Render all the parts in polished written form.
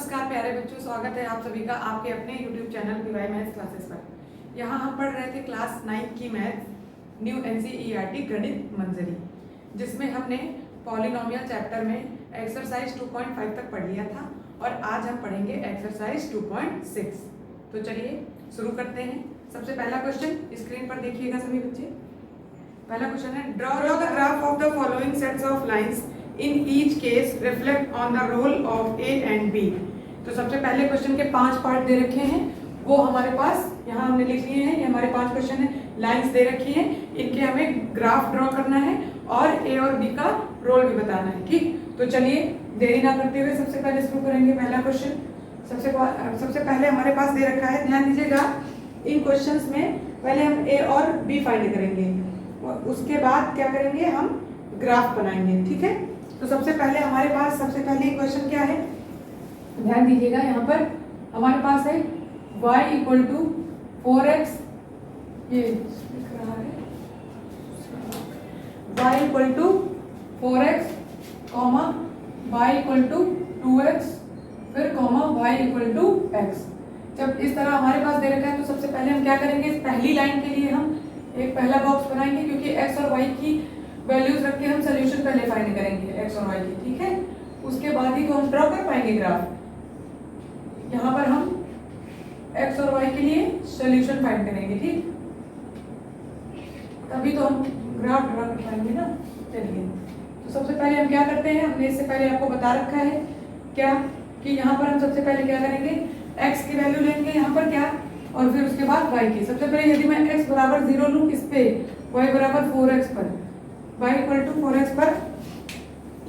नमस्कार प्यारे बच्चों, स्वागत है आप सभी का आपके अपने YouTube channel PY maths classes पर। यहाँ हम पढ़ रहे थे क्लास 9 की मैथ्स न्यू NCERT गणित मंजरी, जिसमें हमने पॉलिनोमियल चैप्टर में एक्सरसाइज 2.5 तक पढ़ लिया था और आज हम पढ़ेंगे एक्सरसाइज 2.6। तो चलिए शुरू करते हैं। सबसे पहला क्वेश्चन स्क्रीन पर देखिएगा सभी बच्चे। पहला क्वेश्चन है, draw the graph of the following sets of lines in each case reflect on the role of a and b. तो सबसे पहले क्वेश्चन के 5 पार्ट दे रखे हैं, वो हमारे पास यहाँ हमने लिख लिए हैं। ये हमारे 5 क्वेश्चन है, लाइंस दे रखी हैं, इनके हमें ग्राफ ड्रॉ करना है और ए और बी का रोल भी बताना है। ठीक, तो चलिए देरी ना करते हुए सबसे पहले शुरू करेंगे। पहला क्वेश्चन सबसे पहले हमारे पास दे रखा है, ध्यान दीजिएगा। इन क्वेश्चंस में पहले हम ए और बी फाइंड करेंगे और उसके बाद क्या करेंगे, हम ग्राफ बनाएंगे। ठीक है, तो सबसे पहले हमारे पास सबसे पहले क्वेश्चन क्या है, ध्यान दीजिएगा। यहाँ पर हमारे पास है y इक्वल टू 4x, ये लिख रहा है y equal to 4x comma y equal to 2x फिर comma y equal to x। जब इस तरह हमारे पास दे रखा है तो सबसे पहले हम क्या करेंगे, इस पहली लाइन के लिए हम एक पहला बॉक्स बनाएंगे, क्योंकि x और y की वैल्यूज रख के हम सोल्यूशन पहले फाइंड करेंगे x और y की। ठीक है, उसके बाद ही तो हम ड्रॉ कर पाएंगे ग्राफ। यहाँ पर हम x और y के लिए सोल्यूशन फाइंड करेंगे, ठीक, तभी तो हम ग्राफ ड्रॉ कर पाएंगे ना। चलिए, तो सबसे पहले हम क्या करते हैं, हमने इससे पहले आपको बता रखा है क्या कि यहाँ पर हम सबसे पहले क्या करेंगे, x की वैल्यू लेंगे यहाँ पर क्या, और फिर उसके बाद y की। सबसे पहले यदि मैं x बराबर 0 लूँ इस पे, y बराबर 4x पर, y इक्वल टू 4x पर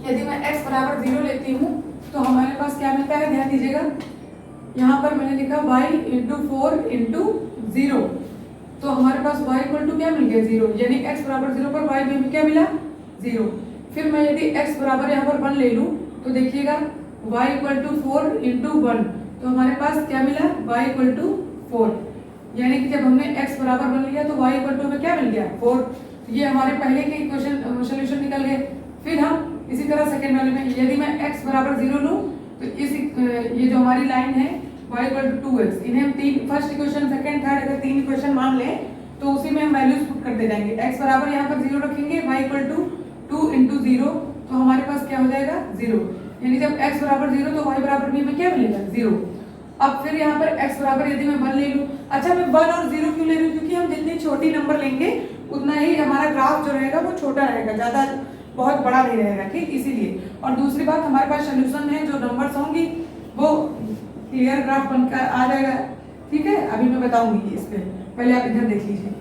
यदि मैं x बराबर 0 लेती हूँ तो हमारे पास क्या मिलता है, ध्यान दीजिएगा। यहाँ पर मैंने लिखा y इंटू 4 इंटू 0, तो हमारे पास y इक्वल टू क्या मिल गया, 0, यानी x बराबर 0 पर y में क्या मिला, 0। फिर मैं यदि x बराबर यहाँ पर 1 ले लूँ तो देखिएगा y इक्वल टू 4 इंटू 1, तो हमारे पास क्या मिला, y इक्वल टू 4, यानी कि जब हमने x बराबर 1 लिया तो y इक्वल टू हमें क्या मिल गया, 4। ये हमारे पहले के इक्वेशन सॉल्यूशन निकल गए। फिर हम इसी तरह सेकंड वाले में यदि मैं x बराबर 0 लूं तो इस ये जो हमारी लाइन है y इक्वल टू 2x, इन्हें हम तीन, फर्स्ट इक्वेशन सेकंड थर्ड अगर 3 इक्वेशन मान लें तो उसी में हम वैल्यूज पुट करते जाएंगे। x बराबर यहाँ पर 0 रखेंगे, y इक्वल टू 2 इंटू 0, तो हमारे पास क्या हो जाएगा, 0, यानी जब x बराबर 0 तो y बराबर भी हमें क्या मिलेगा, 0। अब फिर यहाँ पर x बराबर यदि मैं 1 ले लूँ, अच्छा मैं 1 और 0 क्यों ले रही हूँ, क्योंकि हम जितनी छोटी नंबर लेंगे उतना ही हमारा ग्राफ जो रहेगा वो छोटा रहेगा, ज्यादा बहुत बड़ा नहीं रहेगा, ठीक, इसीलिए। और दूसरी बात, हमारे पास सोल्यूशन है, जो नंबर्स होंगी वो क्लियर ग्राफ बनकर आ जाएगा। ठीक है, अभी मैं बताऊंगी इस पे, पहले आप इधर देख लीजिए।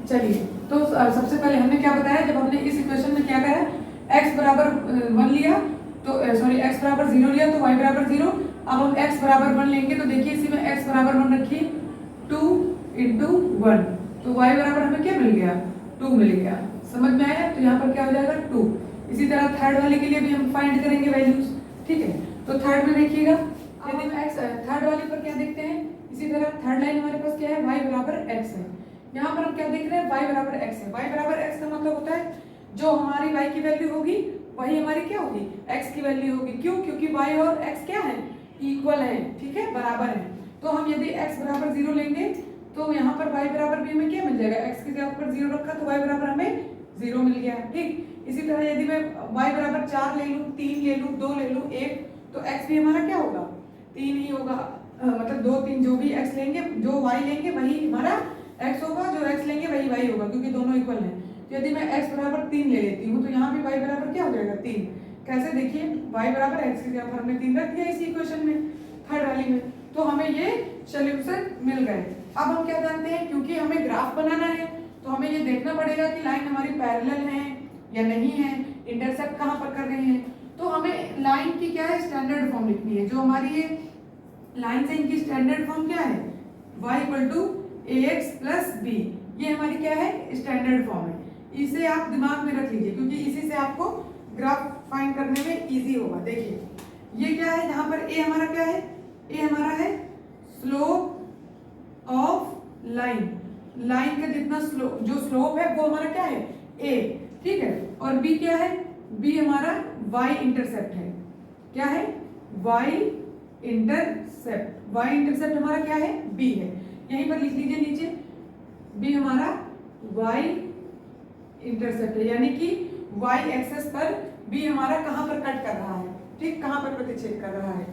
चलिए, तो सबसे पहले हमने क्या बताया, जब हमने इस इक्वेशन में क्या करा, x बराबर 1 लिया तो सॉरी x बराबर 0 लिया तो y बराबर 0। अब हम x बराबर 1 लेंगे तो देखिए इसी में x बराबर 1 रखिए, 2 इंटू 1, तो y बराबर हमें क्या मिल गया, 2 मिल गया। समझ में आया, तो यहाँ पर क्या हो जाएगा, 2। इसी तरह थर्ड वाले के लिए भी हम फाइंड करेंगे वैल्यूज। ठीक है, तो थर्ड में देखिएगा, यदि मैं थर्ड वाले पर क्या देखते हैं, इसी तरह थर्ड लाइन हमारे पास क्या है, y बराबर x है। यहाँ पर हम क्या देख रहे हैं, y बराबर x है। y बराबर x का मतलब होता है जो हमारी y की वैल्यू होगी वही हमारी क्या होगी, x की वैल्यू होगी। क्यों, क्योंकि y और x क्या है, इक्वल है, ठीक है, बराबर है। तो हम यदि x बराबर 0 लेंगे तो यहाँ पर y बराबर भी हमें क्या मिल जाएगा, x की जगह पर 0 रखा तो y बराबर हमें 0 मिल गया। ठीक, इसी तरह यदि मैं y बराबर 4 ले लूँ, 3 ले लूँ, 2 ले लूँ, 1, तो x भी हमारा क्या होगा, 3 ही होगा। मतलब 2 3 जो भी x लेंगे, जो y लेंगे वही हमारा x होगा, जो x लेंगे वही y होगा, क्योंकि दोनों इक्वल हैं। तो यदि मैं x बराबर 3 ले लेती हूँ तो यहाँ भी y बराबर क्या हो जाएगा, 3। कैसे, देखिए y बराबर x की जगह पर हमने 3 रख दिया इसी इक्वेशन में, थर्ड वाली में, तो हमें ये सॉल्यूशन मिल गए। अब हम क्या जानते हैं, क्योंकि हमें ग्राफ बनाना है तो हमें ये देखना पड़ेगा कि लाइन हमारी पैरेलल है या नहीं है, इंटरसेक्ट कहाँ पर कर रहे हैं। तो हमें लाइन की क्या है, स्टैंडर्ड फॉर्म लिखनी है। जो हमारी ये लाइन से इनकी स्टैंडर्ड फॉर्म क्या है, y equal to ax plus b, ये हमारी क्या है, स्टैंडर्ड फॉर्म है। इसे आप दिमाग में रख लीजिए, क्योंकि इसी से आपको ग्राफ फाइंड करने में इजी होगा। देखिए ये क्या है, यहाँ पर a हमारा क्या है, a हमारा है स्लोप ऑफ लाइन, लाइन का जितना स्लोप, जो स्लोप है वो हमारा क्या है, a, ठीक है। और b क्या है, b हमारा y इंटरसेप्ट है, क्या है, y इंटरसेप्ट। y इंटरसेप्ट हमारा क्या है, b है। यहीं पर लिख लीजिए नीचे, b हमारा y इंटरसेप्ट है, यानी कि y एक्सेस पर b हमारा कहां पर कट कर रहा है, ठीक, कहां पर प्रतिच्छेद कर रहा है,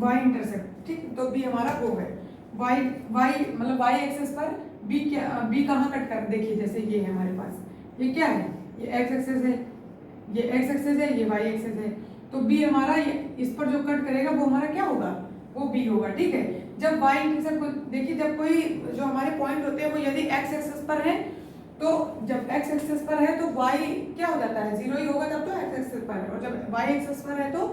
y इंटरसेप्ट, ठीक। तो b हमारा वो है, y मतलब y एक्सेस पर b कहां कट कर, देखिए जैसे ये है हमारे पास, ये क्या है, ये x एक्सेस है, ये x एक्सेस है, ये y एक्सेस है। तो b हमारा इस पर जो कट करेगा वो हमारा क्या होगा, वो b होगा, ठीक है। जब y इंटरसेप्ट को देखिए, जब कोई जो हमारे पॉइंट होते हैं वो यदि x एक्सेस पर है, तो जब x एक्सेस पर है तो y क्या हो जाता है, 0 ही होगा तब तो x एक्सेस पर है, और जब y एक्सेस पर है तो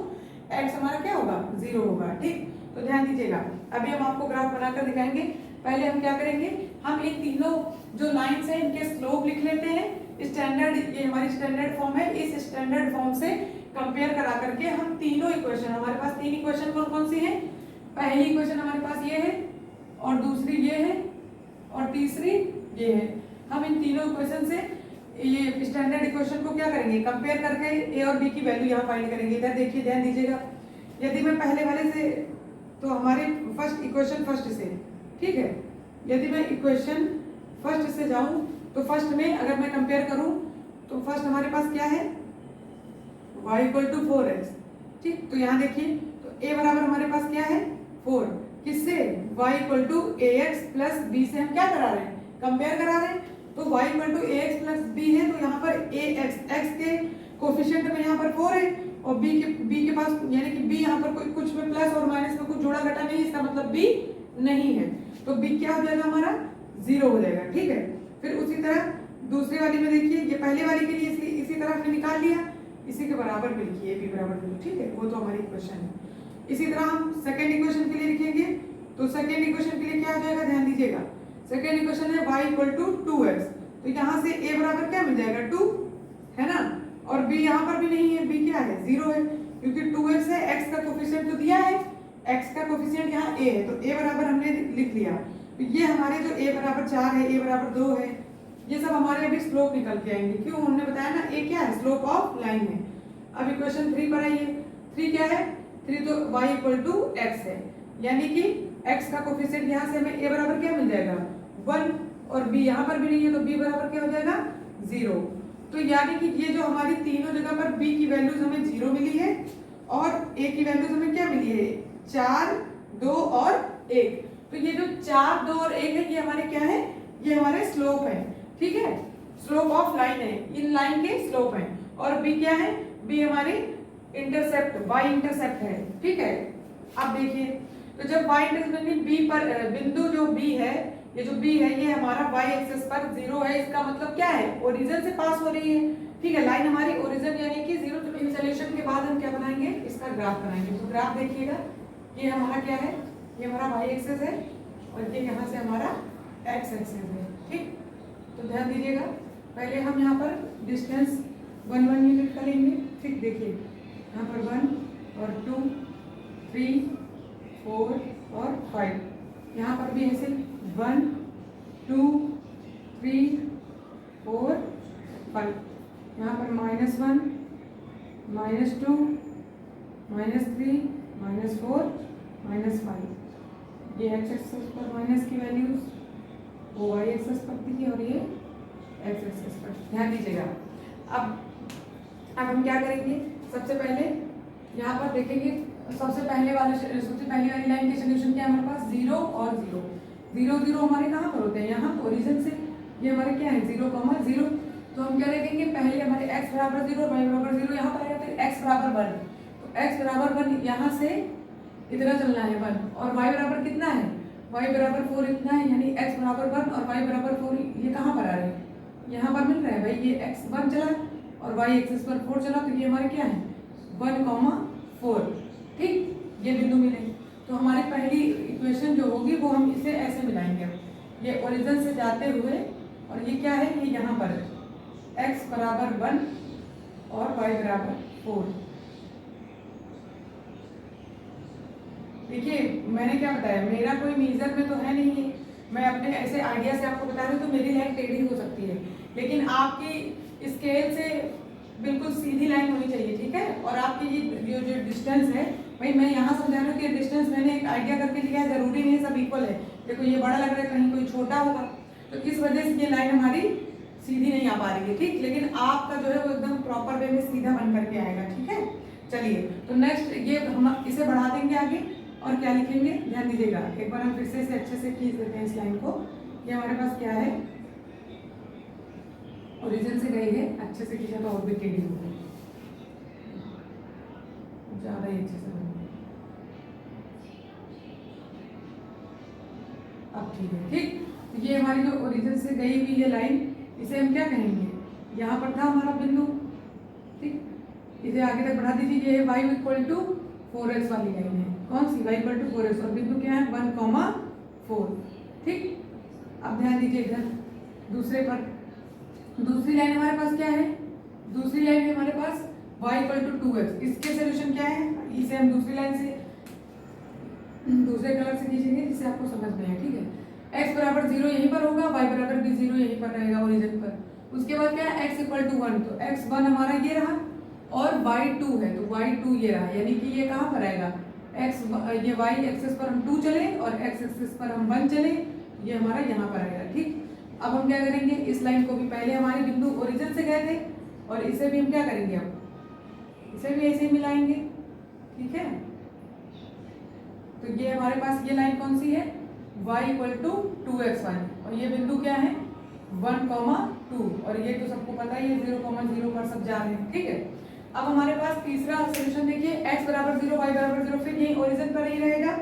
x हमारा क्या होगा, 0 होगा, ठीक। तो ध्यान दीजिएगा, अभी हम आपको ग्राफ बनाकर दिखाएंगे। पहले हम क्या करेंगे, हम इन तीनों जो लाइंस हैं इनके स्लोप लिख लेते हैं। स्टैंडर्ड, ये हमारी स्टैंडर्ड फॉर्म है, इस स्टैंडर्ड फॉर्म से कंपेयर करा करके हम तीनों इक्वेशन, हमारे पास तीन इक्वेशन कौन कौन सी हैं, पहली इक्वेशन हमारे पास ये है, और दूसरी ये है, और तीसरी ये है। हम इन तीनों इक्वेशन से ये स्टैंडर्ड इक्वेशन को क्या करेंगे, कंपेयर करके ए और बी की वैल्यू यहाँ फाइंड करेंगे। इधर देखिए, ध्यान दीजिएगा, यदि मैं पहले वाले से, तो हमारे फर्स्ट इक्वेशन फर्स्ट से, ठीक है, यदि मैं इक्वेशन फर्स्ट से जाऊं तो फर्स्ट में अगर मैं कंपेयर करूं तो फर्स्ट हमारे पास क्या है, y इक्वल टू 4x, ठीक। तो यहाँ देखिए, तो a बराबर हमारे पास क्या है, 4, किससे, y equal to ax plus b से हम क्या करा रहे हैं, कंपेयर करा रहे हैं। तो y equal to ax plus b है, तो यहाँ पर x के कोफिशिएंट में यहाँ पर 4 है, और b के पास, यानी कि b यहाँ पर कोई कुछ में प्लस और माइनस में कुछ जोड़ा घटा नहीं, इसका मतलब b नहीं है, तो b क्या हो जाएगा हमारा, 0 हो जाएगा, ठीक है। फिर उसी तरह दूसरी वाली में देखिए, ये पहले वाली के लिए इसी तरह हमने निकाल लिया, इसी के बराबर में लिखिए, b बराबर में, ठीक है, वो तो हमारी इक्वेशन है। इसी तरह हम सेकंड इक्वेशन के लिए लिखेंगे, तो सेकंड इक्वेशन के लिए क्या हो जाएगा, ध्यान दीजिएगा, सेकंड इक्वेशन है y इक्वल टू 2x, तो यहाँ से a बराबर क्या मिल जाएगा, 2, है ना, और b यहाँ पर भी नहीं है, b क्या है, 0 है, क्योंकि 2x है, x का कोफिशिएंट तो दिया है, x का कोफिशिएंट यहाँ a है, तो a बराबर हमने लिख लिया। तो ये हमारे जो a बराबर 4 है, a बराबर 2 है, ये सब हमारे अभी स्लोप निकल के आएंगे, क्यों, हमने बताया ना a क्या है, स्लोप ऑफ लाइन है। अब इक्वेशन 3 पर आइए, 3 क्या है, 3 तो y इक्वल टू x है, यानी कि x का कोफिशिएंट यहाँ से हमें a बराबर क्या मिल जाएगा, 1, और b यहाँ पर भी नहीं है, तो b बराबर क्या हो जाएगा, 0। तो यानी कि ये जो हमारी तीनों जगह पर b की वैल्यूज हमें 0 मिली है, और a की वैल्यूज हमें क्या मिली है, 4, 2 और 1। तो ये जो 4, 2 और 1 है, ये हमारे क्या है, ये हमारे स्लोप है, ठीक है, स्लोप ऑफ लाइन है, इन लाइन के स्लोप है। और b क्या है, b हमारी इंटरसेप्ट, y इंटरसेप्ट है, ठीक है। अब देखिए, तो जब y इंटरसेप्ट b पर बिंदु जो b है, ये जो b है, ये हमारा y एक्सिस पर 0 है, इसका मतलब क्या है, ओरिजिन से पास हो रही है, ठीक है, लाइन हमारी ओरिजिन यानी कि 0 टू इंसोलेशन के बाद हम क्या बनाएंगे, इसका ग्राफ बनाएंगे। तो ग्राफ देखिएगा, ये हमारा क्या है, ये हमारा y एक्सिस है, और ये यहाँ से हमारा x एक्सिस है, ठीक। तो ध्यान दीजिएगा, पहले हम यहाँ पर डिस्टेंस 1 1 यूनिट करेंगे, ठीक। देखिए यहाँ पर 1 और 2, 3, 4 और 5, यहाँ पर भी ऐसे 1, 2, 3, 4, 5, यहाँ पर -1, -2, -3, -4, -5, ये x एक्सिस पर माइनस की वैल्यूज, वो y एक्सिस पर थी, और ये x एक्सिस पर, ध्यान दीजिएगा। अब हम क्या करेंगे, सबसे पहले यहाँ पर देखेंगे, सबसे पहले वाली लाइन के सॉल्यूशन क्या है हमारे पास, 0 और 0, 0 0 हमारे कहाँ पर होते हैं, यहाँ ओरिजिन से, ये हमारे क्या है, 0, 0। तो हम क्या लिखेंगे, पहले हमारे x बराबर 0, y बराबर 0 यहाँ पर आएगा, फिर x बराबर 1, तो x बराबर 1 यहाँ से इतना चलना है 1, और y बराबर कितना है, y बराबर 4 इतना है, यानी x बराबर 1 और y बराबर 4, ये कहाँ पर आ रहे हैं, यहाँ पर मिल रहा है भाई, ये x 1 चला और y एक्सिस पर 4 चला, तो ये हमारे क्या है, 1, 4, ठीक, ये बिंदु मिले। तो हमारी पहली इक्वेशन जो होगी वो हम इसे ऐसे मिलाएंगे, ये ओरिजिन से जाते हुए, और ये क्या है, ये यहाँ पर x बराबर 1 और y बराबर 4। देखिए मैंने क्या बताया, मेरा कोई मेजर में तो है नहीं है, मैं अपने ऐसे आइडिया से आपको बता रही हूँ, तो मेरी लाइन टेढ़ी हो सकती है, लेकिन आपकी स्केल से बिल्कुल सीधी लाइन होनी चाहिए, ठीक है। और आपकी ये जो डिस्टेंस है, भाई मैं यहाँ समझा रहा हूँ कि डिस्टेंस मैंने एक आइडिया करके लिया है, जरूरी नहीं सब इक्वल है। देखो ये बड़ा लग रहा है, कहीं कोई छोटा होगा, तो इस वजह से ये लाइन हमारी सीधी नहीं आ पा रही है, ठीक। लेकिन आपका जो है वो एकदम प्रॉपर वे में सीधा बन करके आएगा, ठीक है। चलिए तो नेक्स्ट ये हम इसे बढ़ा देंगे आगे, और क्या लिखेंगे ध्यान दीजिएगा, एक बार हम फिर से इसे अच्छे से खींच देते हैं इस लाइन को। ये हमारे पास क्या है, ओरिजिन से गई है, अच्छे से खींचा तो और भी टेढ़ी हो गई, ज्यादा ही अच्छे से बन गई। अब ठीक है, ठीक। तो ये हमारी जो ओरिजिन से गई हुई ये लाइन, इसे हम क्या कहेंगे, यहाँ पर था हमारा बिंदु, ठीक। इसे आगे तक बढ़ा दीजिए, ये y इक्वल टू 4x वाली लाइन है। कौन सी, y इक्वल टू 4x, और बिंदु क्या है 1,4, ठीक। अब ध्यान दीजिए इधर दूसरे पर, दूसरी लाइन हमारे पास क्या है, दूसरी लाइन है हमारे पास y इक्वल टू 2x। इसके सोल्यूशन क्या है, इसे हम दूसरी लाइन से दूसरे कलर से खींचेंगे जिससे आपको समझ में आए, ठीक है। x बराबर 0 यहीं पर होगा, y बराबर भी 0 यहीं पर रहेगा ओरिजिन पर। उसके बाद क्या है, x इक्वल टू 1, तो x1 हमारा ये रहा, और y2 है तो y2 ये रहा, यानी कि ये कहाँ पर आएगा, ये y एक्सिस पर हम 2 चले और x एक्सिस पर हम 1 चले, ये हमारा यहाँ पर आएगा, ठीक। अब हम क्या करेंगे, इस लाइन को भी पहले हमारे बिंदु ओरिजिन से गए थे, और इसे भी हम क्या करेंगे, अब इसे भी ऐसे ही मिलाएंगे, ठीक है। तो ये हमारे पास ये लाइन कौन सी है, y इक्वल टू 2x वाली, और ये बिंदु क्या है 1,2, और ये तो सबको पता है ये 0,0 पर सब जा रहे हैं, ठीक है। अब हमारे पास तीसरा सोल्यूशन देखिए, x बराबर 0, y बराबर 0, फिर ये ओरिजिन पर ही रहेगा,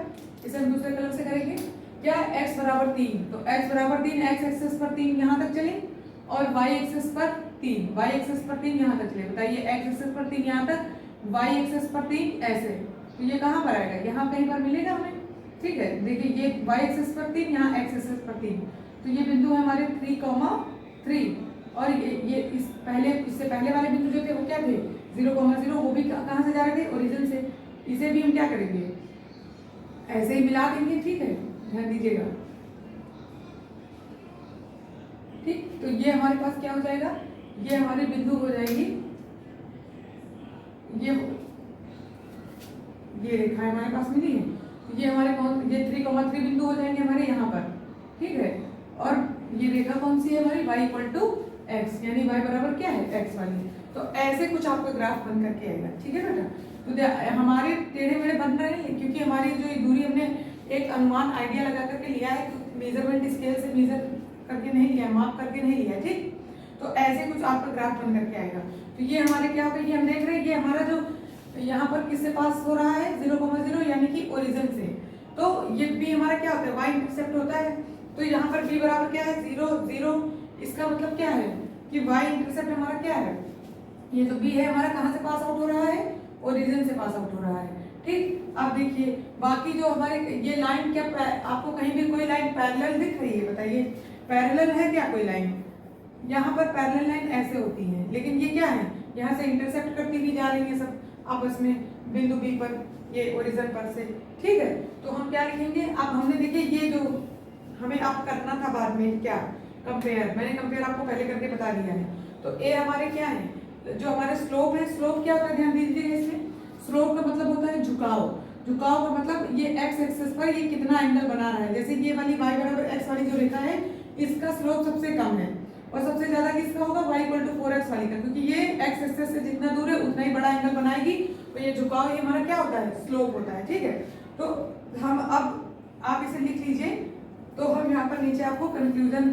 इसे हम दूसरे कलर से करेंगे। क्या, x बराबर 3, तो x बराबर 3, x एक्सिस पर 3 यहाँ तक चले, और y एक्सिस पर 3, y एक्सिस पर 3 यहाँ तक चले। बताइए x एक्सिस पर 3 यहाँ तक, y एक्सिस पर 3 ऐसे, तो ये कहाँ पर आएगा, यहाँ कहीं पर मिलेगा हमें, ठीक है। देखिए ये y एक्सिस पर 3, यहाँ x एक्सिस पर 3, तो ये बिंदु है हमारे 3,3, और ये इससे पहले वाले बिंदु जो थे वो क्या थे 0,0, वो भी कहाँ से जा रहे थे, ओरिजिन से। इसे भी हम क्या करेंगे, ऐसे ही मिला देंगे, ठीक है, ध्यान दीजिएगा, ठीक। तो ये हमारे पास क्या हो जाएगा, ये हमारी बिंदु हो जाएगी, ये रेखा हमारे पास मिली है, तो ये हमारे ये 3,3 बिंदु हो जाएंगे हमारे यहाँ पर, ठीक है। और ये रेखा कौन सी है हमारी, y इक्वल टू x, यानी y बराबर क्या है x वाली। तो ऐसे कुछ आपका ग्राफ बन करके आएगा, ठीक है बेटा। तो हमारे टेढ़े मेढ़े बन रहे हैं क्योंकि हमारी जो दूरी हमने एक अनुमान आइडिया लगा करके लिया है, तो मेजरमेंट स्केल से मेजर करके नहीं लिया, माप करके नहीं लिया, ठीक। तो ऐसे कुछ आपका ग्राफ बन करके आएगा। तो ये हमारे क्या होगा, ये हम देख रहे हैं, ये हमारा जो यहाँ पर किससे पास हो रहा है 0,0, यानी कि ओरिजिन से। तो ये b हमारा क्या होता है, y इंटरसेप्ट होता है, तो यहाँ पर b बराबर क्या है 0, 0, इसका मतलब क्या है कि y इंटरसेप्ट हमारा क्या है, ये जो b है हमारा कहाँ से पास आउट हो रहा है, ओरिजिन से पास आउट हो रहा है, ठीक। अब देखिए बाकी जो हमारे ये लाइन क्या, आपको कहीं भी कोई लाइन पैरेलल दिख रही है, बताइए पैरेलल है क्या कोई लाइन, यहाँ पर पैरेलल लाइन ऐसे होती है, लेकिन ये क्या है, यहाँ से इंटरसेप्ट करती हुई जा रही है सब आपस में बिंदु बी पर, ये ओरिजिन पर से, ठीक है। तो हम क्या लिखेंगे, अब हमने देखिए ये जो हमें अब करना था बाद में क्या, कंपेयर, मैंने कंपेयर आपको पहले करके बता दिया है। तो ए हमारे क्या है, जो हमारे स्लोप है, स्लोप क्या होता है ध्यान दीजिए, इसमें स्लोप का मतलब होता है झुकाव, झुकाव का मतलब ये x एक्सिस पर ये कितना एंगल बना रहा है। जैसे ये वाली y बराबर x वाली जो रेखा है, इसका स्लोप सबसे कम है, और सबसे ज्यादा किसका होगा y इक्वल टू 4x वाली का, क्योंकि ये x एक्सिस से जितना दूर है उतना ही बड़ा एंगल बनाएगी, तो ये झुकाव ये हमारा क्या होता है, स्लोप होता है, ठीक है। तो हम अब आप इसे लिख लीजिए, तो हम यहाँ पर नीचे आपको कंक्लूजन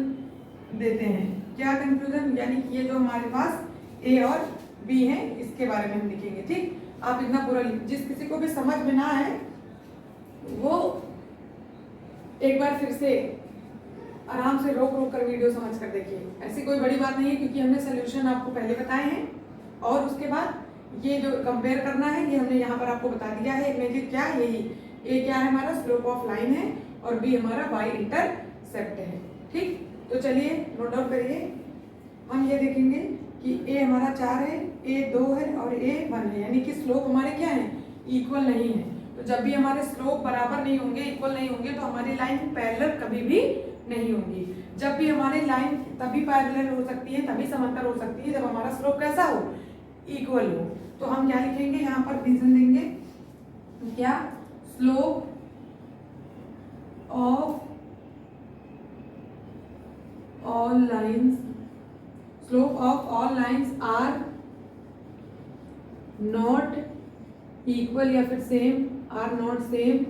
देते हैं, क्या कंक्लूजन, यानी कि ये जो हमारे पास a और b है इसके बारे में हम लिखेंगे, ठीक। आप इतना पूरा, जिस किसी को भी समझ में ना आए वो एक बार फिर से आराम से रोक रोक कर वीडियो समझ कर देखिए, ऐसी कोई बड़ी बात नहीं है, क्योंकि हमने सोल्यूशन आपको पहले बताए हैं, और उसके बाद ये जो कंपेयर करना है ये हमने यहाँ पर आपको बता दिया है। इमेजिन क्या, यही ए क्या है हमारा स्लोप ऑफ लाइन है, और बी हमारा y इंटरसेप्ट है, ठीक। तो चलिए नोट डाउन करिए, हम ये देखेंगे कि a हमारा 4 है, a 2 है और a 1 है, यानी कि स्लोप हमारे क्या है, इक्वल नहीं है। तो जब भी हमारे स्लोप बराबर नहीं होंगे, इक्वल नहीं होंगे, तो हमारी लाइन पैरेलल कभी भी नहीं होगी। जब भी हमारी लाइन तभी पैरेलल हो सकती है, तभी समांतर हो सकती है, जब हमारा स्लोप कैसा हो, इक्वल हो। तो हम क्या लिखेंगे यहाँ पर, रीजन देंगे क्या, slope of all lines, slope of all lines are not equal या फिर same, are not same,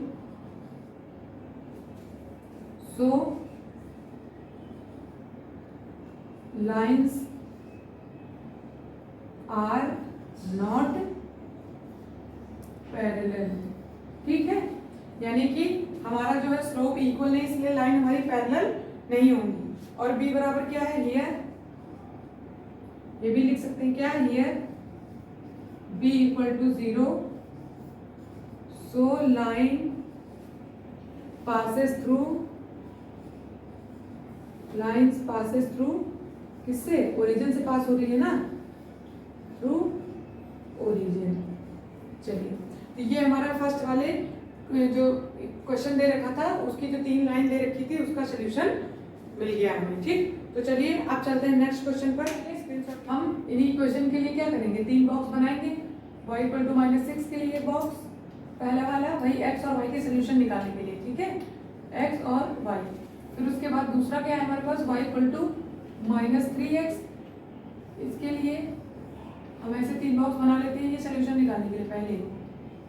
so lines are not parallel। ठीक है, यानी कि हमारा जो है स्लोप इक्वल नहीं, इसलिए लाइन हमारी पैरेलल नहीं होंगी। और b बराबर क्या है, हियर, ये भी लिख सकते हैं क्या, here b equal to 0, so line passes through, lines passes through, किससे, ओरिजिन से पास हो रही है ना, थ्रू ओरिजिन। चलिए, तो ये हमारा फर्स्ट वाले जो क्वेश्चन दे रखा था उसकी जो 3 लाइन दे रखी थी उसका सोल्यूशन मिल गया हमें। ठीक, तो चलिए अब चलते हैं नेक्स्ट क्वेश्चन पर। हम इन्हीं क्वेश्चन के लिए क्या करेंगे, 3 बॉक्स बनाएंगे। y इक्वल टू -6 के लिए एक बॉक्स, पहला वाला वही x और y के सोल्यूशन निकालने के लिए, ठीक है, x और y। फिर उसके बाद दूसरा क्या है हमारे पास, y इक्वल टू -3x, इसके लिए हम ऐसे 3 बॉक्स बना लेते हैं ये सोल्यूशन निकालने के लिए। पहले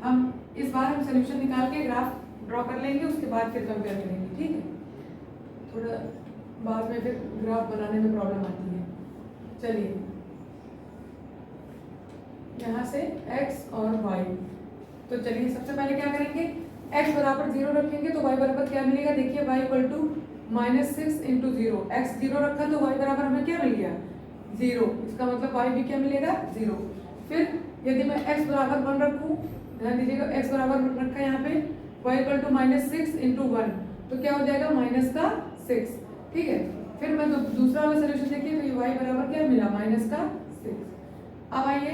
हम इस बार हम सोल्यूशन निकाल के ग्राफ ड्रॉ कर लेंगे, उसके बाद फिर कंपेयर करेंगे। ठीक है, थोड़ा बाद में फिर ग्राफ बनाने में प्रॉब्लम आती है। चलिए, यहाँ से x और y, तो चलिए सबसे पहले क्या करेंगे, x बराबर 0 रखेंगे तो y बराबर क्या मिलेगा, देखिए y equal to -6 into 0, x 0 रखा तो y बराबर हमें क्या मिल गया, 0, इसका मतलब y भी क्या मिलेगा, 0। फिर यदि मैं x बराबर 1 रखूँ, ध्यान दीजिएगा x बराबर 1 रखा है यहाँ पे, y इक्वल टू -6 इंटू 1, तो क्या हो जाएगा -6। ठीक है, फिर मैं दूसरा वाला सोल्यूशन देखिए, तो y बराबर क्या मिला, -6। अब आइए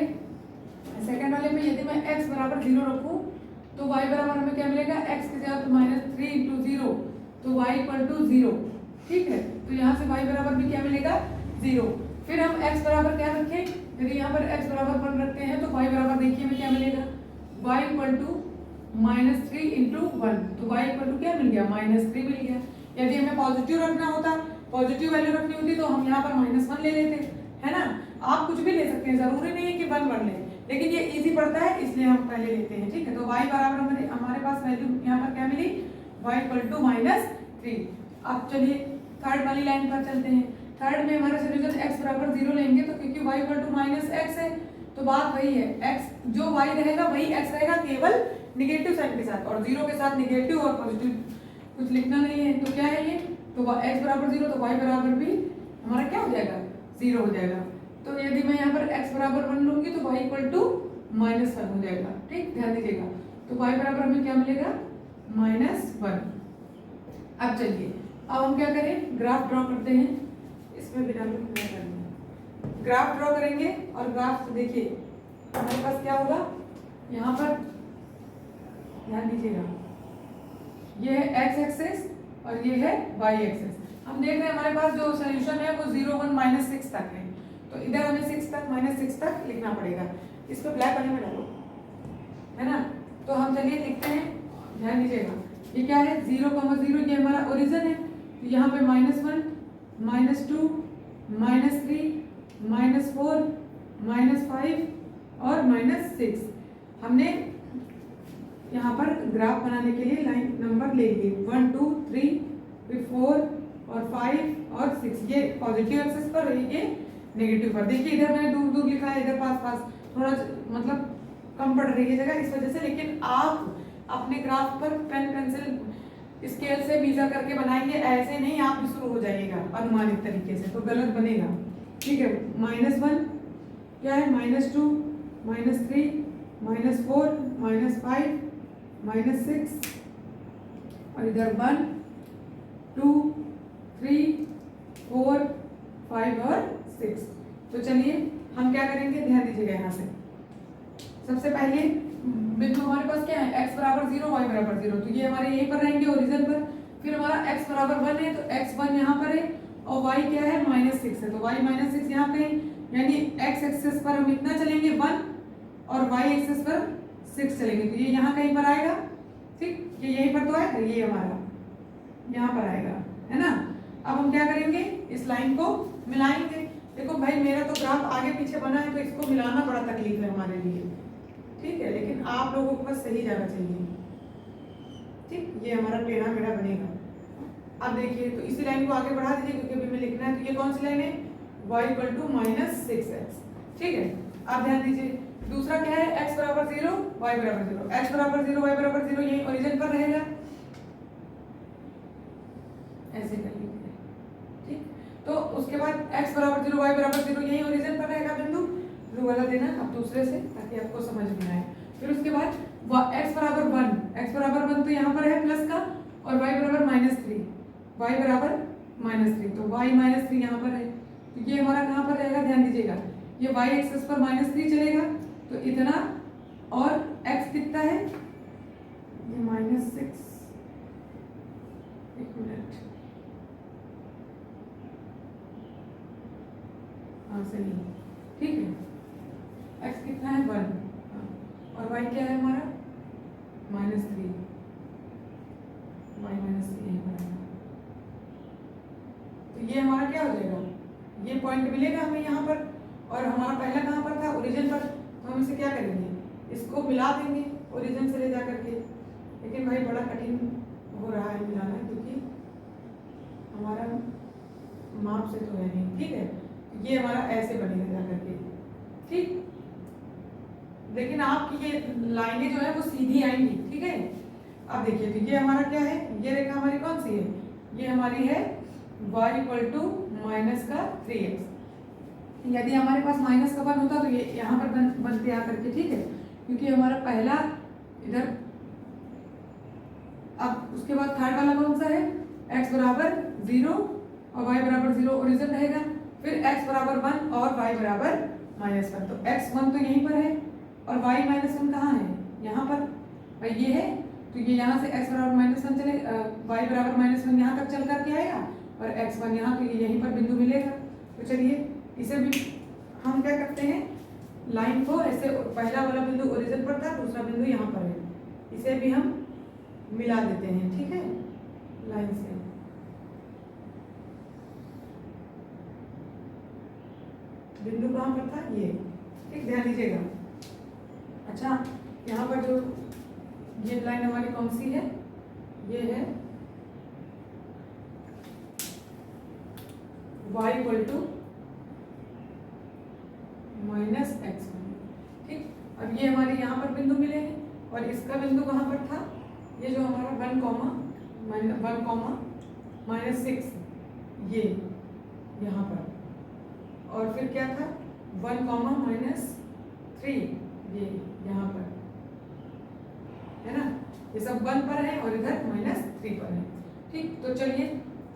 सेकंड वाले में, यदि मैं x बराबर 0 रखूं तो y बराबर हमें क्या मिलेगा, x की जगह -3 इंटू 0, तो y इक्वल टू 0। ठीक है, तो यहाँ से y बराबर भी क्या मिलेगा, 0। फिर हम x बराबर क्या रखें, यदि यहाँ पर x बराबर 1 रखते हैं तो y बराबर देखिए हमें क्या मिलेगा, y इक्वल टू -3 इंटू 1, तो y इक्वल टू क्या मिल गया, -3 मिल गया। यदि हमें पॉजिटिव रखना होता, पॉजिटिव वैल्यू रखनी होती तो हम यहाँ पर -1 ले लेते, है ना। आप कुछ भी ले सकते हैं, जरूरी नहीं है कि 1 लें, लेकिन ये इजी पड़ता है इसलिए हम पहले लेते हैं। ठीक है, तो y बराबर हमारे पास वैल्यू यहाँ पर क्या मिली, y इक्वल टू -3। अब चलिए थर्ड वाली लाइन पर चलते हैं। थर्ड में हमारा सोल्यूशन x बराबर 0 लेंगे, तो क्योंकि y इक्वल टू -x है तो बात वही है, x जो y रहेगा वही x रहेगा, केवल निगेटिव साइन के साथ, और 0 के साथ निगेटिव और पॉजिटिव कुछ लिखना नहीं है। तो क्या है ये, तो x बराबर 0 तो y बराबर भी हमारा क्या हो जाएगा, 0 हो जाएगा। तो यदि मैं यहाँ पर x बराबर 1 लूंगी तो y इक्वल टू -1 हो जाएगा। ठीक, ध्यान दीजिएगा, तो y बराबर हमें क्या मिलेगा, -1। अब चलिए, अब हम क्या करें, ग्राफ ड्रॉ करते हैं। इसमें बिना ग्राफ ड्रॉ करेंगे, और ग्राफ देखिए हमारे पास क्या होगा, यहाँ पर ध्यान दीजिएगा, ये है x एक्सिस और ये है y एक्सिस। हम देख रहे हैं हमारे पास जो सोल्यूशन है वो 0, 1, -6 तक है, तो इधर हमें 6 तक -6 तक लिखना पड़ेगा। इस पे ब्लैक वाले में डालो, है ना। तो हम चलिए लिखते हैं, ध्यान दीजिएगा, ये क्या है, 0, 0, ये हमारा ओरिजिन है, तो यहाँ पे -1, -2, -3, -4, -5 और -6। हमने यहाँ पर ग्राफ बनाने के लिए लाइन नंबर ले लिए, 1, 2, 3, फिर 4 और 5 और 6, ये पॉजिटिव एक्सिस पर और ये नेगेटिव पर। देखिए इधर मैंने दूर दूर लिखा है, इधर पास पास, थोड़ा मतलब कम पड़ रही है जगह इस वजह से, लेकिन आप अपने ग्राफ पर पेन पेंसिल स्केल से मीजर करके बनाएंगे, ऐसे नहीं आप भी शुरू हो जाइएगा अनुमानित तरीके से, तो गलत बनेगा। ठीक है, -1 क्या है, -2, -3, -4, -5, -6 और इधर 1, 2, 3, 4, 5 और 6। तो चलिए हम क्या करेंगे, ध्यान दीजिएगा, यहाँ से सबसे पहले बिंदु हमारे पास क्या है, x बराबर 0, y बराबर 0, तो ये हमारे यहीं पर रहेंगे ओरिजिन पर। फिर हमारा x बराबर 1 है तो x1 यहाँ पर है, और y क्या है, -6 है, तो y -6 यहाँ पे है। यानी x एक्सिस पर हम इतना चलेंगे 1 और y एक्सिस पर 6 चलेंगे, तो ये यहाँ कहीं पर आएगा, ठीक, ये यहीं पर तो है, ये हमारा यहाँ पर आएगा, है ना। अब हम क्या करेंगे, इस लाइन को मिलाएंगे। देखो भाई मेरा तो ग्राफ आगे पीछे बना है तो इसको मिलाना बड़ा तकलीफ है हमारे लिए, ठीक है, लेकिन आप लोगों को बस सही जाना चाहिए, ठीक, ये हमारा टेढ़ा मेढ़ा बनेगा। अब देखिए तो इसी लाइन को आगे बढ़ा दीजिए क्योंकि अभी हमें लिखना है, तो ये कौन सी लाइन है, y इक्वल टू -6x, ठीक है। आप ध्यान दीजिए दूसरा क्या है, x बराबर 0 y बराबर 0, x बराबर 0 y बराबर 0, यही ओरिजिन पर रहेगा, ऐसे कर लीजिए, ठीक। तो उसके बाद x बराबर 0 y बराबर 0, यही ओरिजिन पर रहेगा बिंदु, रू वाला देना अब दूसरे से ताकि आपको समझ में आए। फिर उसके बाद x बराबर 1 तो यहाँ पर है प्लस का, और y बराबर -3, y बराबर -3, तो y -3 यहाँ पर है, तो ये हमारा कहाँ पर रहेगा, ध्यान दीजिएगा, ये y एक्सिस पर -3 चलेगा, तो इतना, और x कितना है, ये -6, एक मिनट, हाँ सही, ठीक है, x कितना है 1, और y क्या है हमारा -3, y -3 यहीं पर आएगा, तो ये हमारा क्या हो जाएगा, ये पॉइंट मिलेगा हमें यहाँ पर, और हमारा पहला कहाँ पर था, ओरिजिन पर, तो हम इसे क्या करेंगे, इसको मिला देंगे ओरिजिन से ले जा करके, लेकिन भाई बड़ा कठिन हो रहा है मिलाना क्योंकि हमारा माप से तो है नहीं, ठीक है, ये हमारा ऐसे बनेगा जा करके, ठीक, लेकिन आपकी ये लाइनें जो है वो सीधी आएंगी, ठीक है। अब देखिए तो ये हमारा क्या है, ये रेखा हमारी कौन सी है, ये हमारी है y इक्वल टू -3x, यदि हमारे पास माइनस का 1 होता तो ये यहाँ पर बनते आकर के, ठीक है, क्योंकि हमारा पहला इधर, अब उसके बाद थर्ड वाला कौन सा है, x बराबर 0 और y बराबर 0 ओरिजिन रहेगा, फिर x बराबर 1 और y बराबर -1, तो x1 तो यहीं पर है और y -1 कहाँ है, यहाँ पर भाई ये है, तो ये यहाँ से x बराबर -1 चले, y बराबर -1 यहाँ तक चल करके आएगा, और x1 यहाँ, तो ये यहीं पर बिंदु मिलेगा। तो चलिए इसे भी हम क्या करते हैं, लाइन को ऐसे, पहला वाला बिंदु ओरिजिन पर था, दूसरा बिंदु यहाँ पर है, इसे भी हम मिला देते हैं, ठीक है, लाइन से। बिंदु कहाँ पर था, ये, ठीक, ध्यान दीजिएगा। अच्छा यहाँ पर जो ये लाइन हमारी कौन सी है, ये है y इक्वल टू -x1, ठीक, अब ये हमारे यहाँ पर बिंदु मिले हैं, और इसका बिंदु कहाँ पर था, ये जो हमारा 1, -6, ये यहाँ पर, और फिर क्या था 1, -3, ये यहाँ पर, है ना, ये सब 1 पर है और इधर -3 पर है, ठीक। तो चलिए